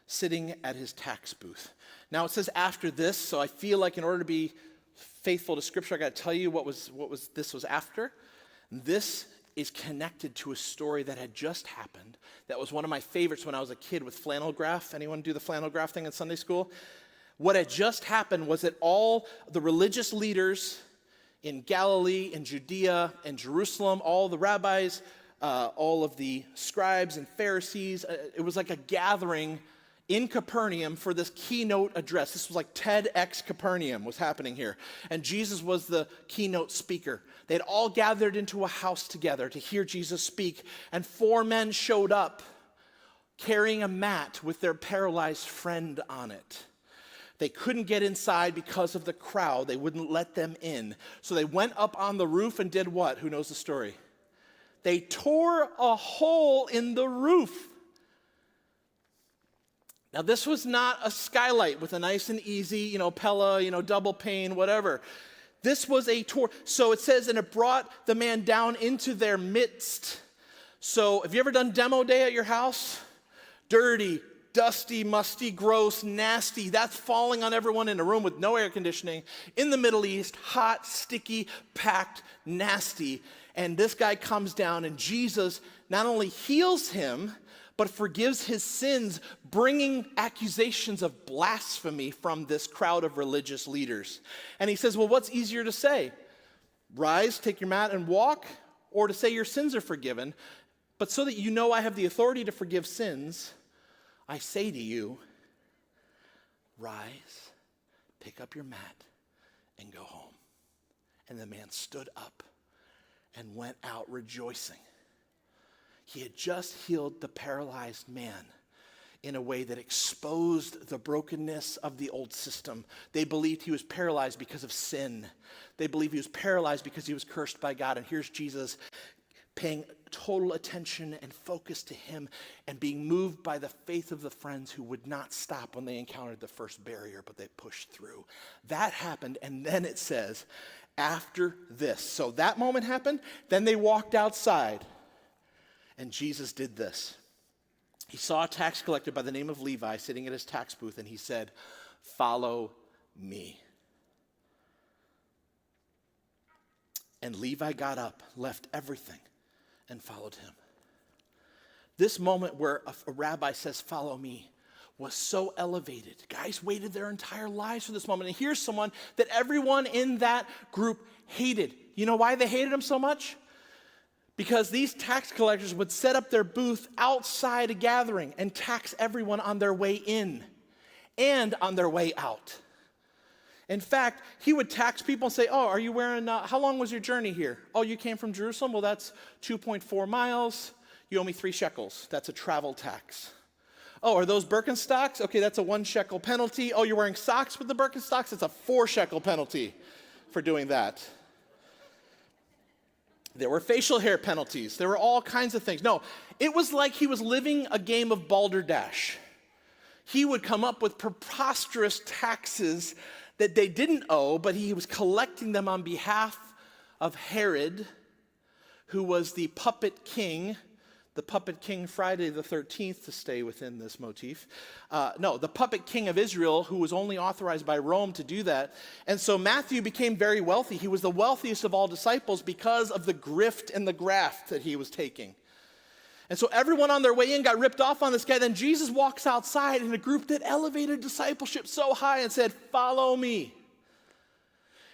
sitting at his tax booth. Now it says after this, so I feel like in order to be faithful to Scripture, I got to tell you what this was after. This is connected to a story that had just happened. That was one of my favorites when I was a kid with flannel graph. Anyone do the flannel graph thing in Sunday school? What had just happened was that all the religious leaders in Galilee, in Judea, and Jerusalem, all the rabbis, all of the scribes and Pharisees, it was like a gathering in Capernaum for this keynote address. This was like TEDx Capernaum was happening here. And Jesus was the keynote speaker. They had all gathered into a house together to hear Jesus speak. And 4 men showed up carrying a mat with their paralyzed friend on it. They couldn't get inside because of the crowd. They wouldn't let them in. So they went up on the roof and did what? Who knows the story? They tore a hole in the roof. Now, this was not a skylight with a nice and easy, Pella, double pane, whatever. This was a tour. So it says, and it brought the man down into their midst. So have you ever done demo day at your house? Dirty, dusty, musty, gross, nasty. That's falling on everyone in a room with no air conditioning. In the Middle East, hot, sticky, packed, nasty. And this guy comes down, and Jesus not only heals him, but forgives his sins, bringing accusations of blasphemy from this crowd of religious leaders. And he says, well, what's easier to say? Rise, take your mat, and walk, or to say your sins are forgiven? But so that you know I have the authority to forgive sins, I say to you, rise, pick up your mat, and go home. And the man stood up and went out rejoicing. He had just healed the paralyzed man in a way that exposed the brokenness of the old system. They believed he was paralyzed because of sin. They believed he was paralyzed because he was cursed by God. And here's Jesus paying total attention and focus to him and being moved by the faith of the friends who would not stop when they encountered the first barrier, but they pushed through. That happened, and then it says, after this. So that moment happened, then they walked outside. And Jesus did this. He saw a tax collector by the name of Levi sitting at his tax booth, and he said, follow me. And Levi got up, left everything, and followed him. This moment where a rabbi says, follow me, was so elevated. Guys waited their entire lives for this moment. And here's someone that everyone in that group hated. You know why they hated him so much? Because these tax collectors would set up their booth outside a gathering and tax everyone on their way in and on their way out. In fact, he would tax people and say, oh, are you wearing, how long was your journey here? Oh, you came from Jerusalem? Well, that's 2.4 miles. You owe me 3 shekels. That's a travel tax. Oh, are those Birkenstocks? Okay, that's a 1 shekel penalty. Oh, you're wearing socks with the Birkenstocks? It's a 4 shekel penalty for doing that. There were facial hair penalties. There were all kinds of things. No, it was like he was living a game of balderdash. He would come up with preposterous taxes that they didn't owe, but he was collecting them on behalf of Herod, who was the puppet king Friday the 13th, to stay within this motif. The puppet king of Israel, who was only authorized by Rome to do that. And so Matthew became very wealthy. He was the wealthiest of all disciples because of the grift and the graft that he was taking. And so everyone on their way in got ripped off on this guy. Then Jesus walks outside in a group that elevated discipleship so high and said, follow me.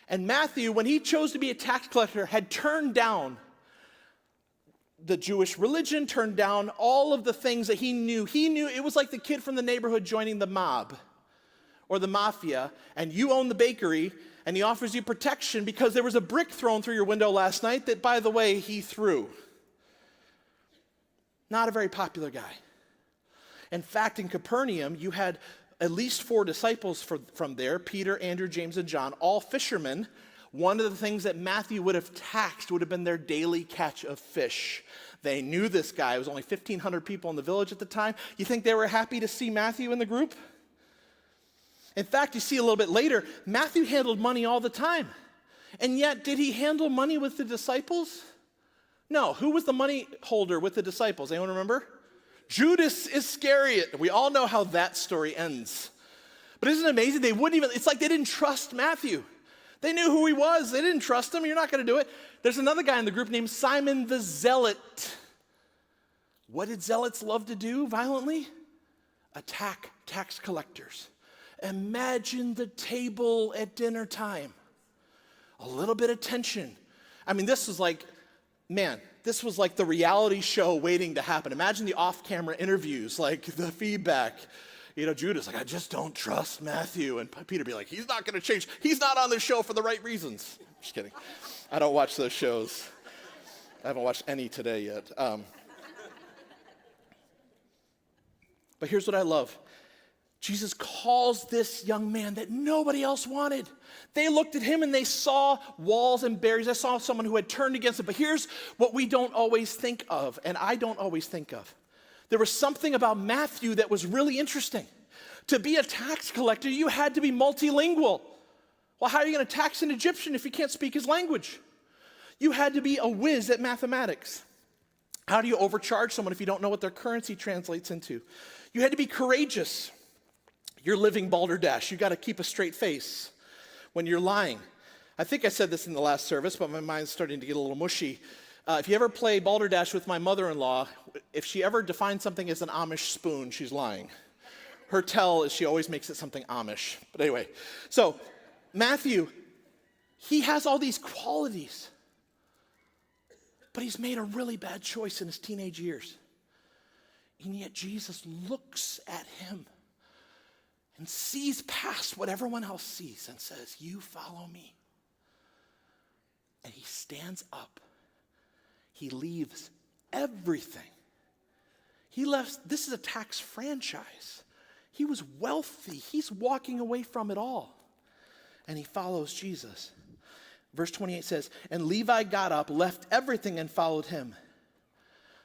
And Matthew, when he chose to be a tax collector, had turned down the Jewish religion, turned down all of the things that he knew. He knew it was like the kid from the neighborhood joining the mob or the mafia, and you own the bakery, and he offers you protection because there was a brick thrown through your window last night that, by the way, he threw. Not a very popular guy. In fact, in Capernaum, you had at least 4 disciples from there, Peter, Andrew, James, and John, all fishermen. One of the things that Matthew would have taxed would have been their daily catch of fish. They knew this guy. It was only 1,500 people in the village at the time. You think they were happy to see Matthew in the group? In fact, you see a little bit later, Matthew handled money all the time. And yet, did he handle money with the disciples? No. Who was the money holder with the disciples? Anyone remember? Judas Iscariot. We all know how that story ends. But isn't it amazing? It's like they didn't trust Matthew. They knew who he was. They didn't trust him. You're not going to do it. There's another guy in the group named Simon the Zealot. What did zealots love to do violently? Attack tax collectors. Imagine the table at dinner time. A little bit of tension. I mean, this was like the reality show waiting to happen. Imagine the off-camera interviews, like the feedback. Judas like, I just don't trust Matthew. And Peter be like, he's not going to change. He's not on this show for the right reasons. Just kidding. I don't watch those shows. I haven't watched any today yet. But here's what I love. Jesus calls this young man that nobody else wanted. They looked at him and they saw walls and barriers. They saw someone who had turned against him. But here's what we don't always think of, and I don't always think of. There was something about Matthew that was really interesting. To be a tax collector, you had to be multilingual. Well, how are you going to tax an Egyptian if you can't speak his language? You had to be a whiz at mathematics. How do you overcharge someone if you don't know what their currency translates into? You had to be courageous. You're living balderdash. You got to keep a straight face when you're lying. I think I said this in the last service, but my mind's starting to get a little mushy. If you ever play balderdash with my mother-in-law, if she ever defines something as an Amish spoon, she's lying. Her tell is she always makes it something Amish. But anyway, so Matthew, he has all these qualities, but he's made a really bad choice in his teenage years. And yet Jesus looks at him and sees past what everyone else sees and says, you follow me. And he stands up. He leaves everything. This is a tax franchise. He was wealthy. He's walking away from it all. And he follows Jesus. Verse 28 says, and Levi got up, left everything, and followed him.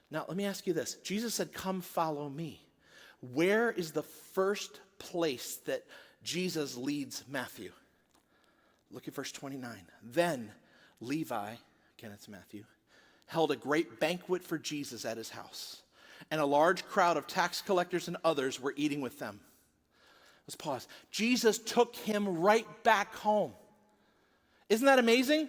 Now, let me ask you this. Jesus said, come follow me. Where is the first place that Jesus leads Matthew? Look at verse 29. Then Levi, again it's Matthew, held a great banquet for Jesus at his house, and a large crowd of tax collectors and others were eating with them. Let's pause. Jesus took him right back home. Isn't that amazing?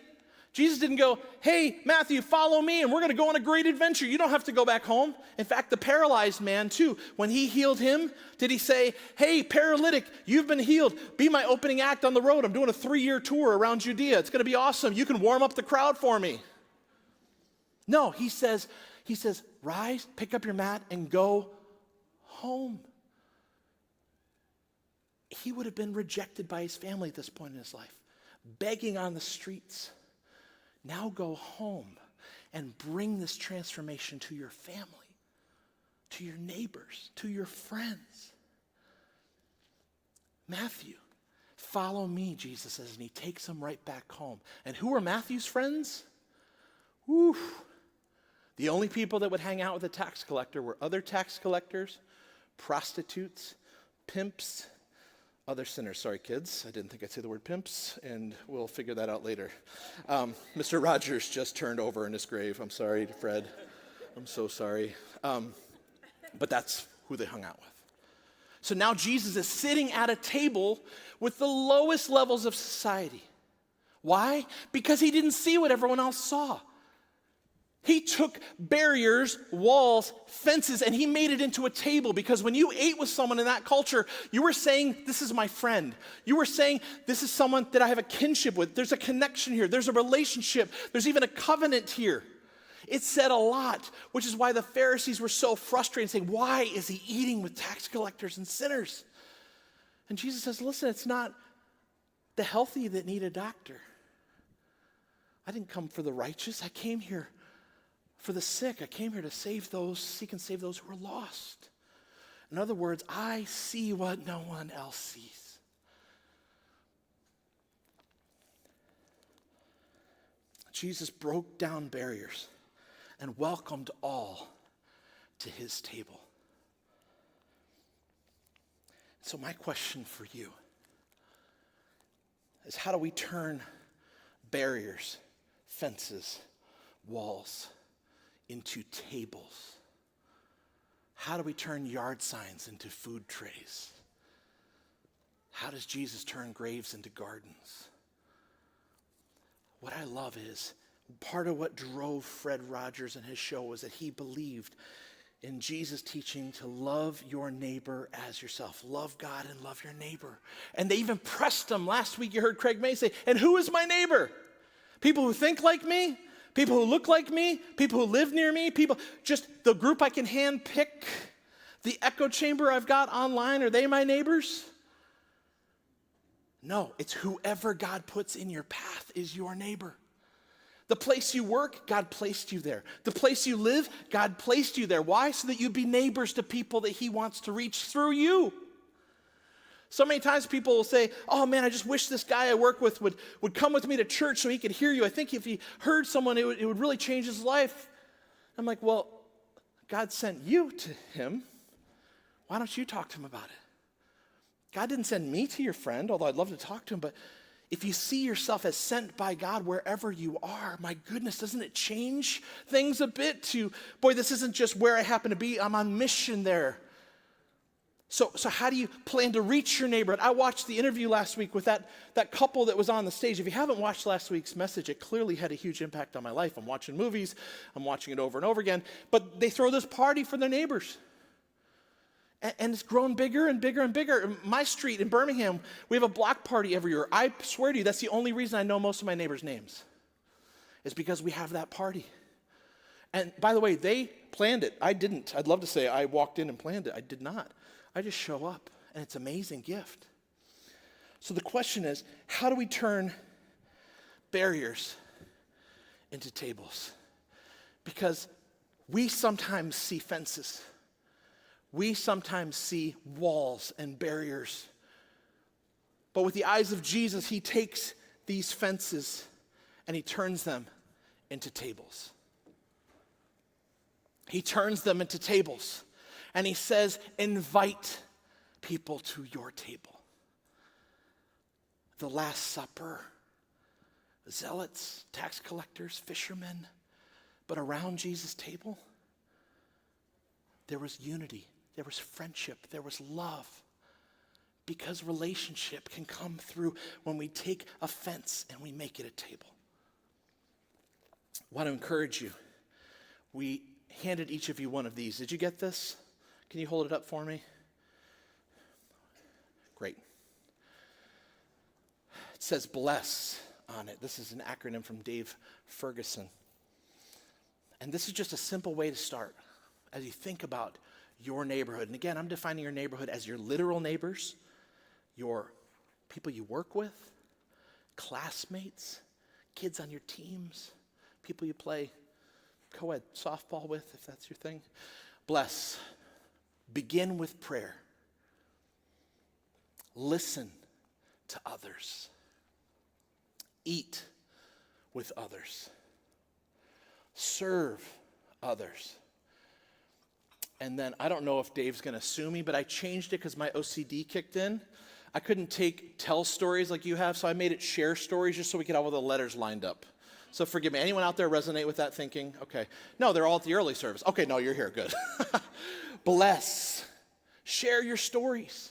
Jesus didn't go, hey, Matthew, follow me, and we're going to go on a great adventure. You don't have to go back home. In fact, the paralyzed man, too, when he healed him, did he say, hey, paralytic, you've been healed. Be my opening act on the road. I'm doing a 3-year tour around Judea. It's going to be awesome. You can warm up the crowd for me. No, he says, rise, pick up your mat, and go home. He would have been rejected by his family at this point in his life, begging on the streets. Now go home and bring this transformation to your family, to your neighbors, to your friends. Matthew, follow me, Jesus says, and he takes them right back home. And who are Matthew's friends? Whew. The only people that would hang out with a tax collector were other tax collectors, prostitutes, pimps, other sinners. Sorry, kids. I didn't think I'd say the word pimps, and we'll figure that out later. Mr. Rogers just turned over in his grave. I'm sorry, Fred. I'm so sorry. But that's who they hung out with. So now Jesus is sitting at a table with the lowest levels of society. Why? Because he didn't see what everyone else saw. He took barriers, walls, fences, and he made it into a table, because when you ate with someone in that culture, you were saying, this is my friend. You were saying, this is someone that I have a kinship with. There's a connection here. There's a relationship. There's even a covenant here. It said a lot, which is why the Pharisees were so frustrated, saying, why is he eating with tax collectors and sinners? And Jesus says, listen, it's not the healthy that need a doctor. I didn't come for the righteous. I came here for the sick. I came here to seek and save those who are lost. In other words, I see what no one else sees. Jesus broke down barriers and welcomed all to his table. So my question for you is, how do we turn barriers, fences, walls into tables? How do we turn yard signs into food trays? How does Jesus turn graves into gardens? What I love is, part of what drove Fred Rogers and his show was that he believed in Jesus' teaching to love your neighbor as yourself. Love God and love your neighbor. And they even pressed him. Last week you heard Craig May say, and who is my neighbor? People who think like me? People who look like me? People who live near me? People, just the group I can hand pick? The echo chamber I've got online, are they my neighbors? No, it's whoever God puts in your path is your neighbor. The place you work, God placed you there. The place you live, God placed you there. Why? So that you'd be neighbors to people that he wants to reach through you. So many times people will say, oh man, I just wish this guy I work with would come with me to church so he could hear you. I think if he heard someone, it would really change his life. I'm like, well, God sent you to him. Why don't you talk to him about it? God didn't send me to your friend, although I'd love to talk to him, but if you see yourself as sent by God wherever you are, my goodness, doesn't it change things a bit to, boy, this isn't just where I happen to be, I'm on mission there. So how do you plan to reach your neighborhood? I watched the interview last week with that couple that was on the stage. If you haven't watched last week's message, it clearly had a huge impact on my life. I'm watching movies, I'm watching it over and over again, but they throw this party for their neighbors. And it's grown bigger and bigger and bigger. My street in Birmingham, we have a block party every year. I swear to you, that's the only reason I know most of my neighbors' names, is because we have that party. And by the way, they planned it. I didn't. I'd love to say I walked in and planned it. I did not. I just show up, and it's an amazing gift. So the question is, how do we turn barriers into tables? Because we sometimes see fences. We sometimes see walls and barriers. But with the eyes of Jesus, he takes these fences and he turns them into tables. He turns them into tables. And he says, invite people to your table. The Last Supper, zealots, tax collectors, fishermen. But around Jesus' table, there was unity. There was friendship, there was love, because relationship can come through when we take a fence and we make it a table. I want to encourage you. We handed each of you one of these. Did you get this? Can you hold it up for me? Great. It says bless on it. This is an acronym from Dave Ferguson. And this is just a simple way to start as you think about your neighborhood. And again, I'm defining your neighborhood as your literal neighbors, your people you work with, classmates, kids on your teams, people you play co-ed softball with, if that's your thing. Bless. Begin with prayer. Listen to others. Eat with others. Serve others. And then, I don't know if Dave's going to sue me, but I changed it because my OCD kicked in. I couldn't tell stories like you have, so I made it share stories just so we could have all the letters lined up. So forgive me. Anyone out there resonate with that thinking? Okay. No, they're all at the early service. Okay, no, you're here. Good. Bless. Share your stories.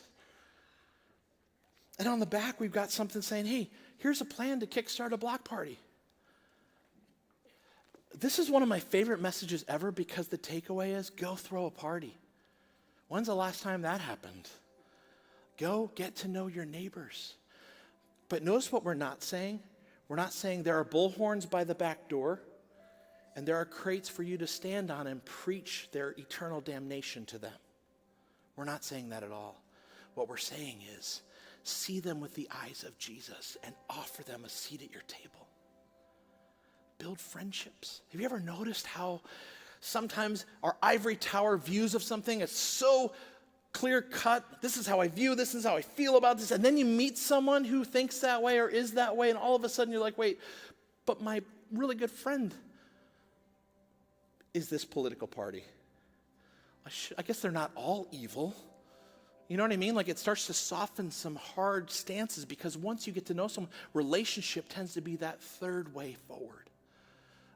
And on the back, we've got something saying, hey, here's a plan to kickstart a block party. This is one of my favorite messages ever because the takeaway is go throw a party. When's the last time that happened? Go get to know your neighbors. But notice what we're not saying. We're not saying there are bullhorns by the back door and there are crates for you to stand on and preach their eternal damnation to them. We're not saying that at all. What we're saying is see them with the eyes of Jesus and offer them a seat at your table. Build friendships. Have you ever noticed how sometimes our ivory tower views of something is so clear cut? This is how I view this is how I feel about this. And then you meet someone who thinks that way or is that way, and all of a sudden you're like, wait, but my really good friend is this political party. I guess they're not all evil. You know what I mean? Like it starts to soften some hard stances because once you get to know someone, relationship tends to be that third way forward.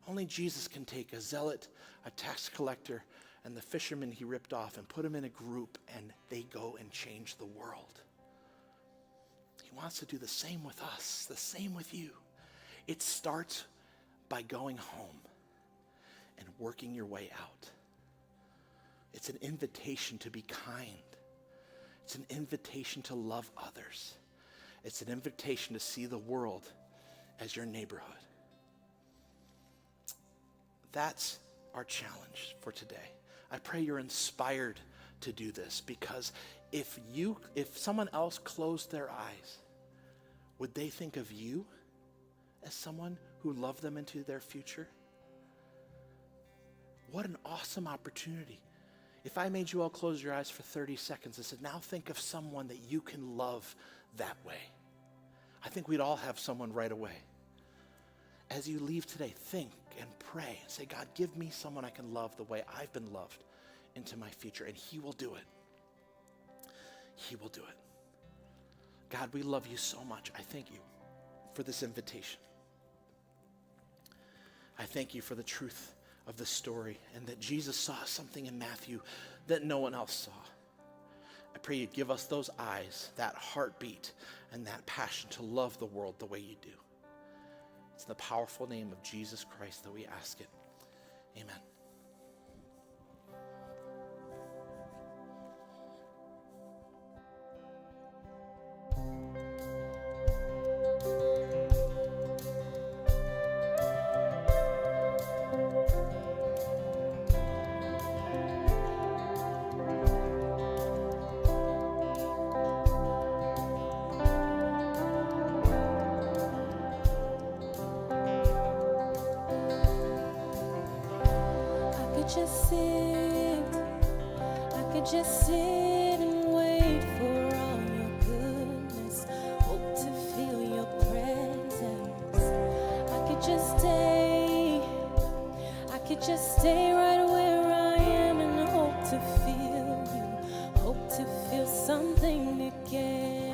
Only Jesus can take a zealot, a tax collector, and the fisherman he ripped off and put them in a group and they go and change the world. He wants to do the same with us, the same with you. It starts by going home and working your way out. It's an invitation to be kind. It's an invitation to love others. It's an invitation to see the world as your neighborhood. That's our challenge for today. I pray you're inspired to do this, because if someone else closed their eyes, would they think of you as someone who loved them into their future? What an awesome opportunity. If I made you all close your eyes for 30 seconds and said, now think of someone that you can love that way, I think we'd all have someone right away. As you leave today, think and pray and say, God, give me someone I can love the way I've been loved into my future, and he will do it. He will do it. God, we love you so much. I thank you for this invitation. I thank you for the truth of the story, and that Jesus saw something in Matthew that no one else saw. I pray you'd give us those eyes, that heartbeat, and that passion to love the world the way you do. It's in the powerful name of Jesus Christ that we ask it. Amen. Just sit and wait for all your goodness. Hope to feel your presence. I could just stay right where I am and hope to feel you. Hope to feel something again.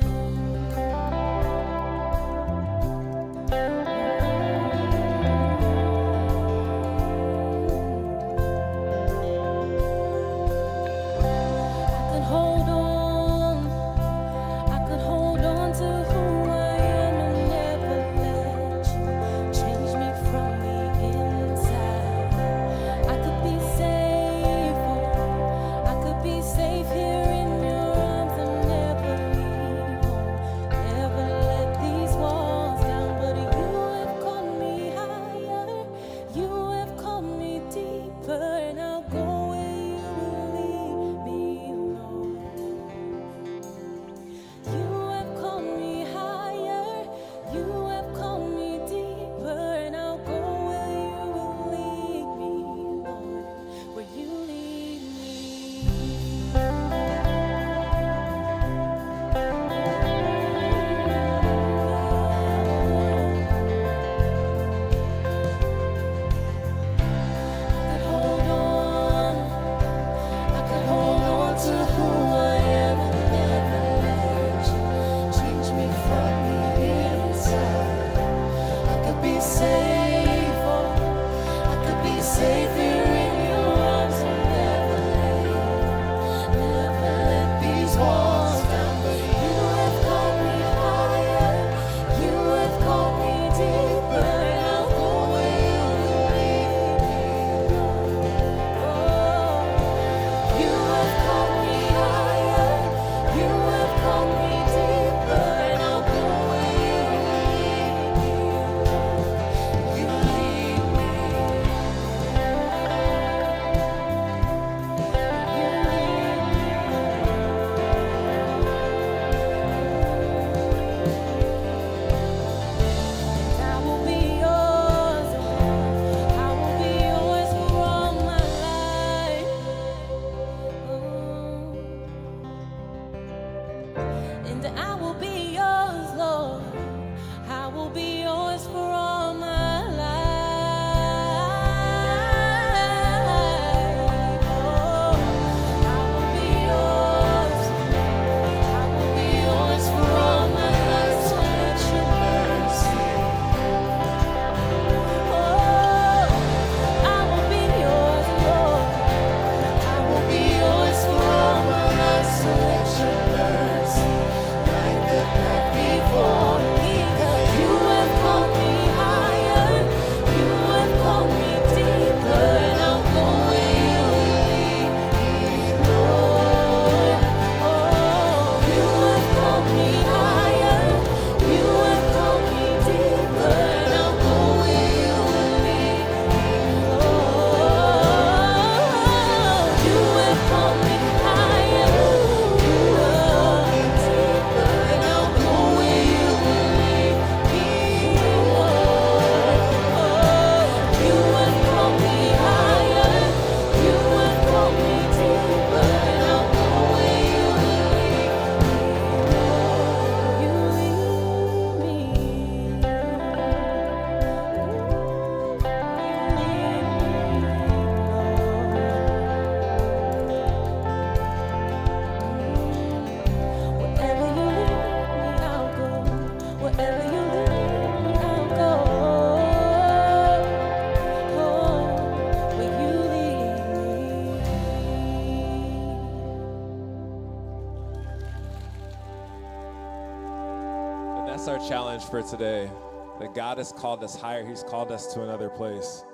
that's our challenge for today, that God has called us higher. He's called us to another place.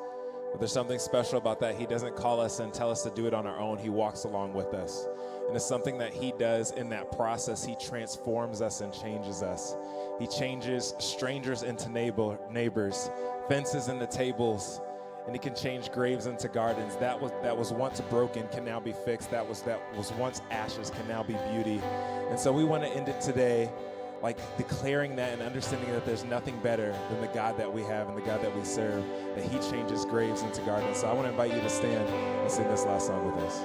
But there's something special about that. He doesn't call us and tell us to do it on our own. He walks along with us. And it's something that he does in that process. He transforms us and changes us. He changes strangers into neighbors, fences into tables, and he can change graves into gardens. That was once broken can now be fixed. That was once ashes can now be beauty. And so we want to end it today like declaring that and understanding that there's nothing better than the God that we have and the God that we serve, that he changes graves into gardens. So I want to invite you to stand and sing this last song with us.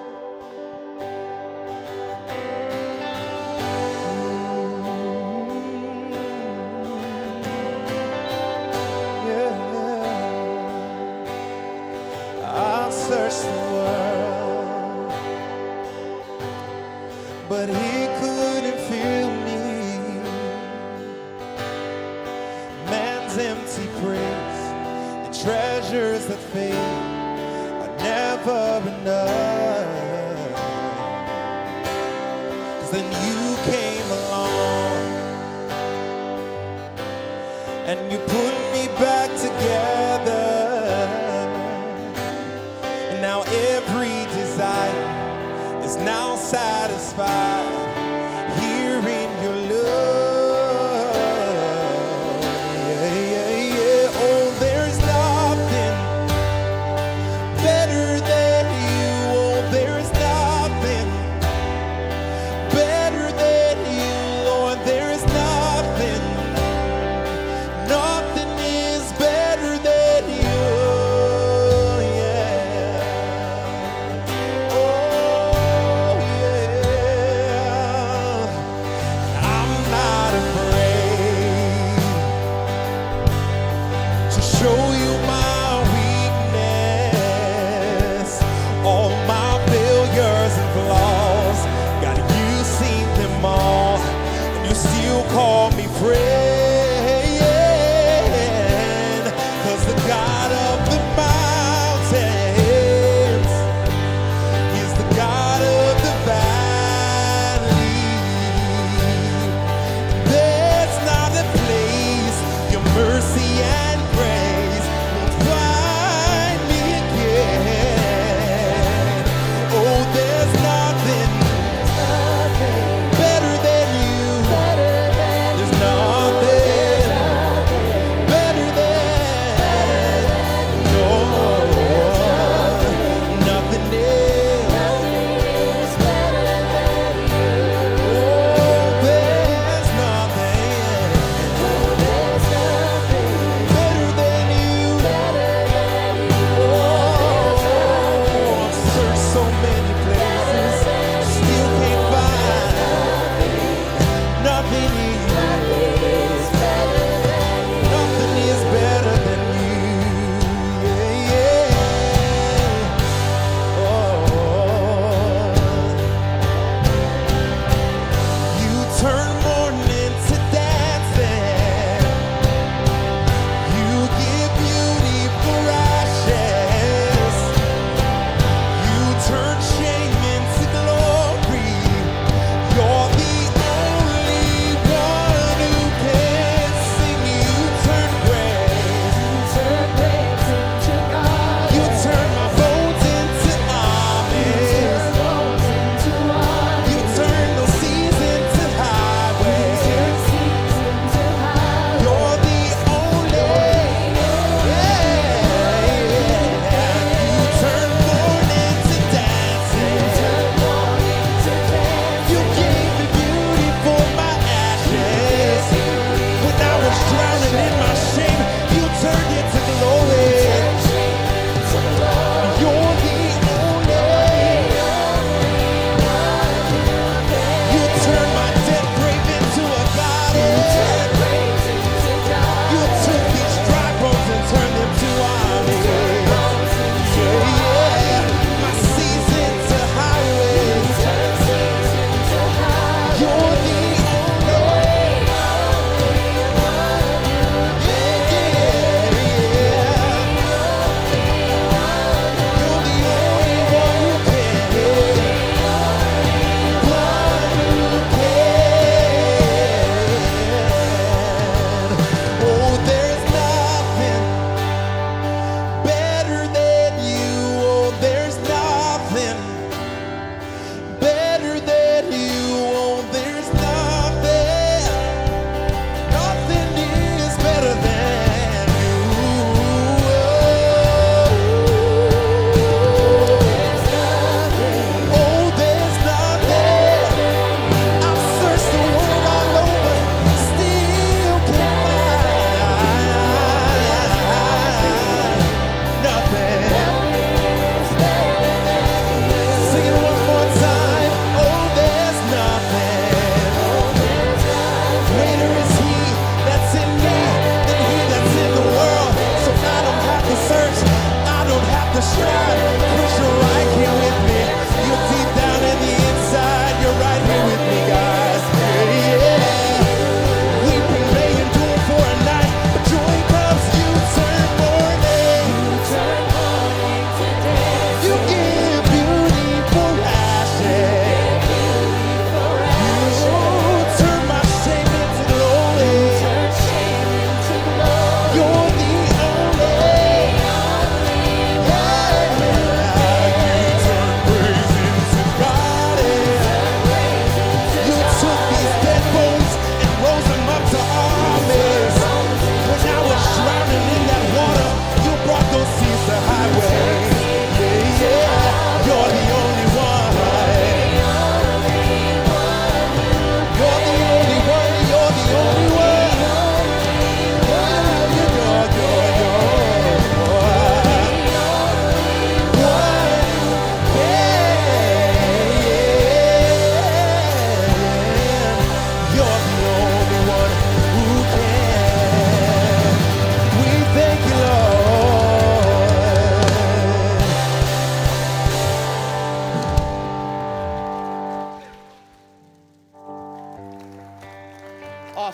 Search the world, but he couldn't fill me. Man's empty praise and treasures that fade are never enough. 'Cause then you came along and you put me back together. Now every desire is now satisfied here in your love. Yeah, yeah, yeah. Oh, there's nothing better than you. Oh, there's nothing better than you, Lord. There is nothing is better.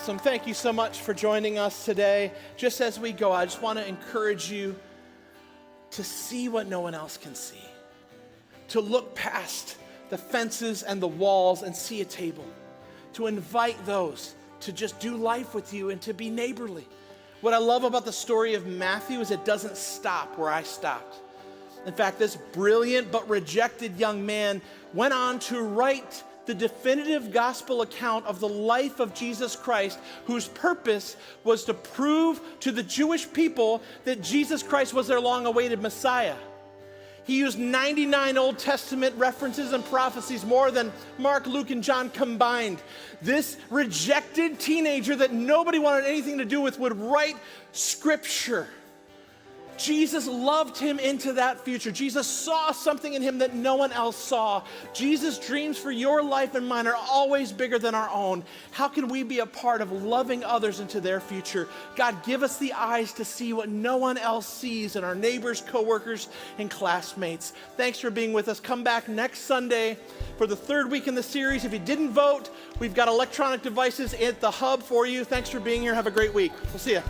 Awesome. Thank you so much for joining us today. Just as we go, I just want to encourage you to see what no one else can see, to look past the fences and the walls and see a table, to invite those to just do life with you and to be neighborly. What I love about the story of Matthew is it doesn't stop where I stopped. In fact, this brilliant but rejected young man went on to write the definitive gospel account of the life of Jesus Christ, whose purpose was to prove to the Jewish people that Jesus Christ was their long-awaited Messiah. He used 99 Old Testament references and prophecies, more than Mark, Luke, and John combined. This rejected teenager that nobody wanted anything to do with would write scripture. Jesus loved him into that future. Jesus saw something in him that no one else saw. Jesus' dreams for your life and mine are always bigger than our own. How can we be a part of loving others into their future? God, give us the eyes to see what no one else sees in our neighbors, coworkers, and classmates. Thanks for being with us. Come back next Sunday for the third week in the series. If you didn't vote, we've got electronic devices at the hub for you. Thanks for being here. Have a great week. We'll see you.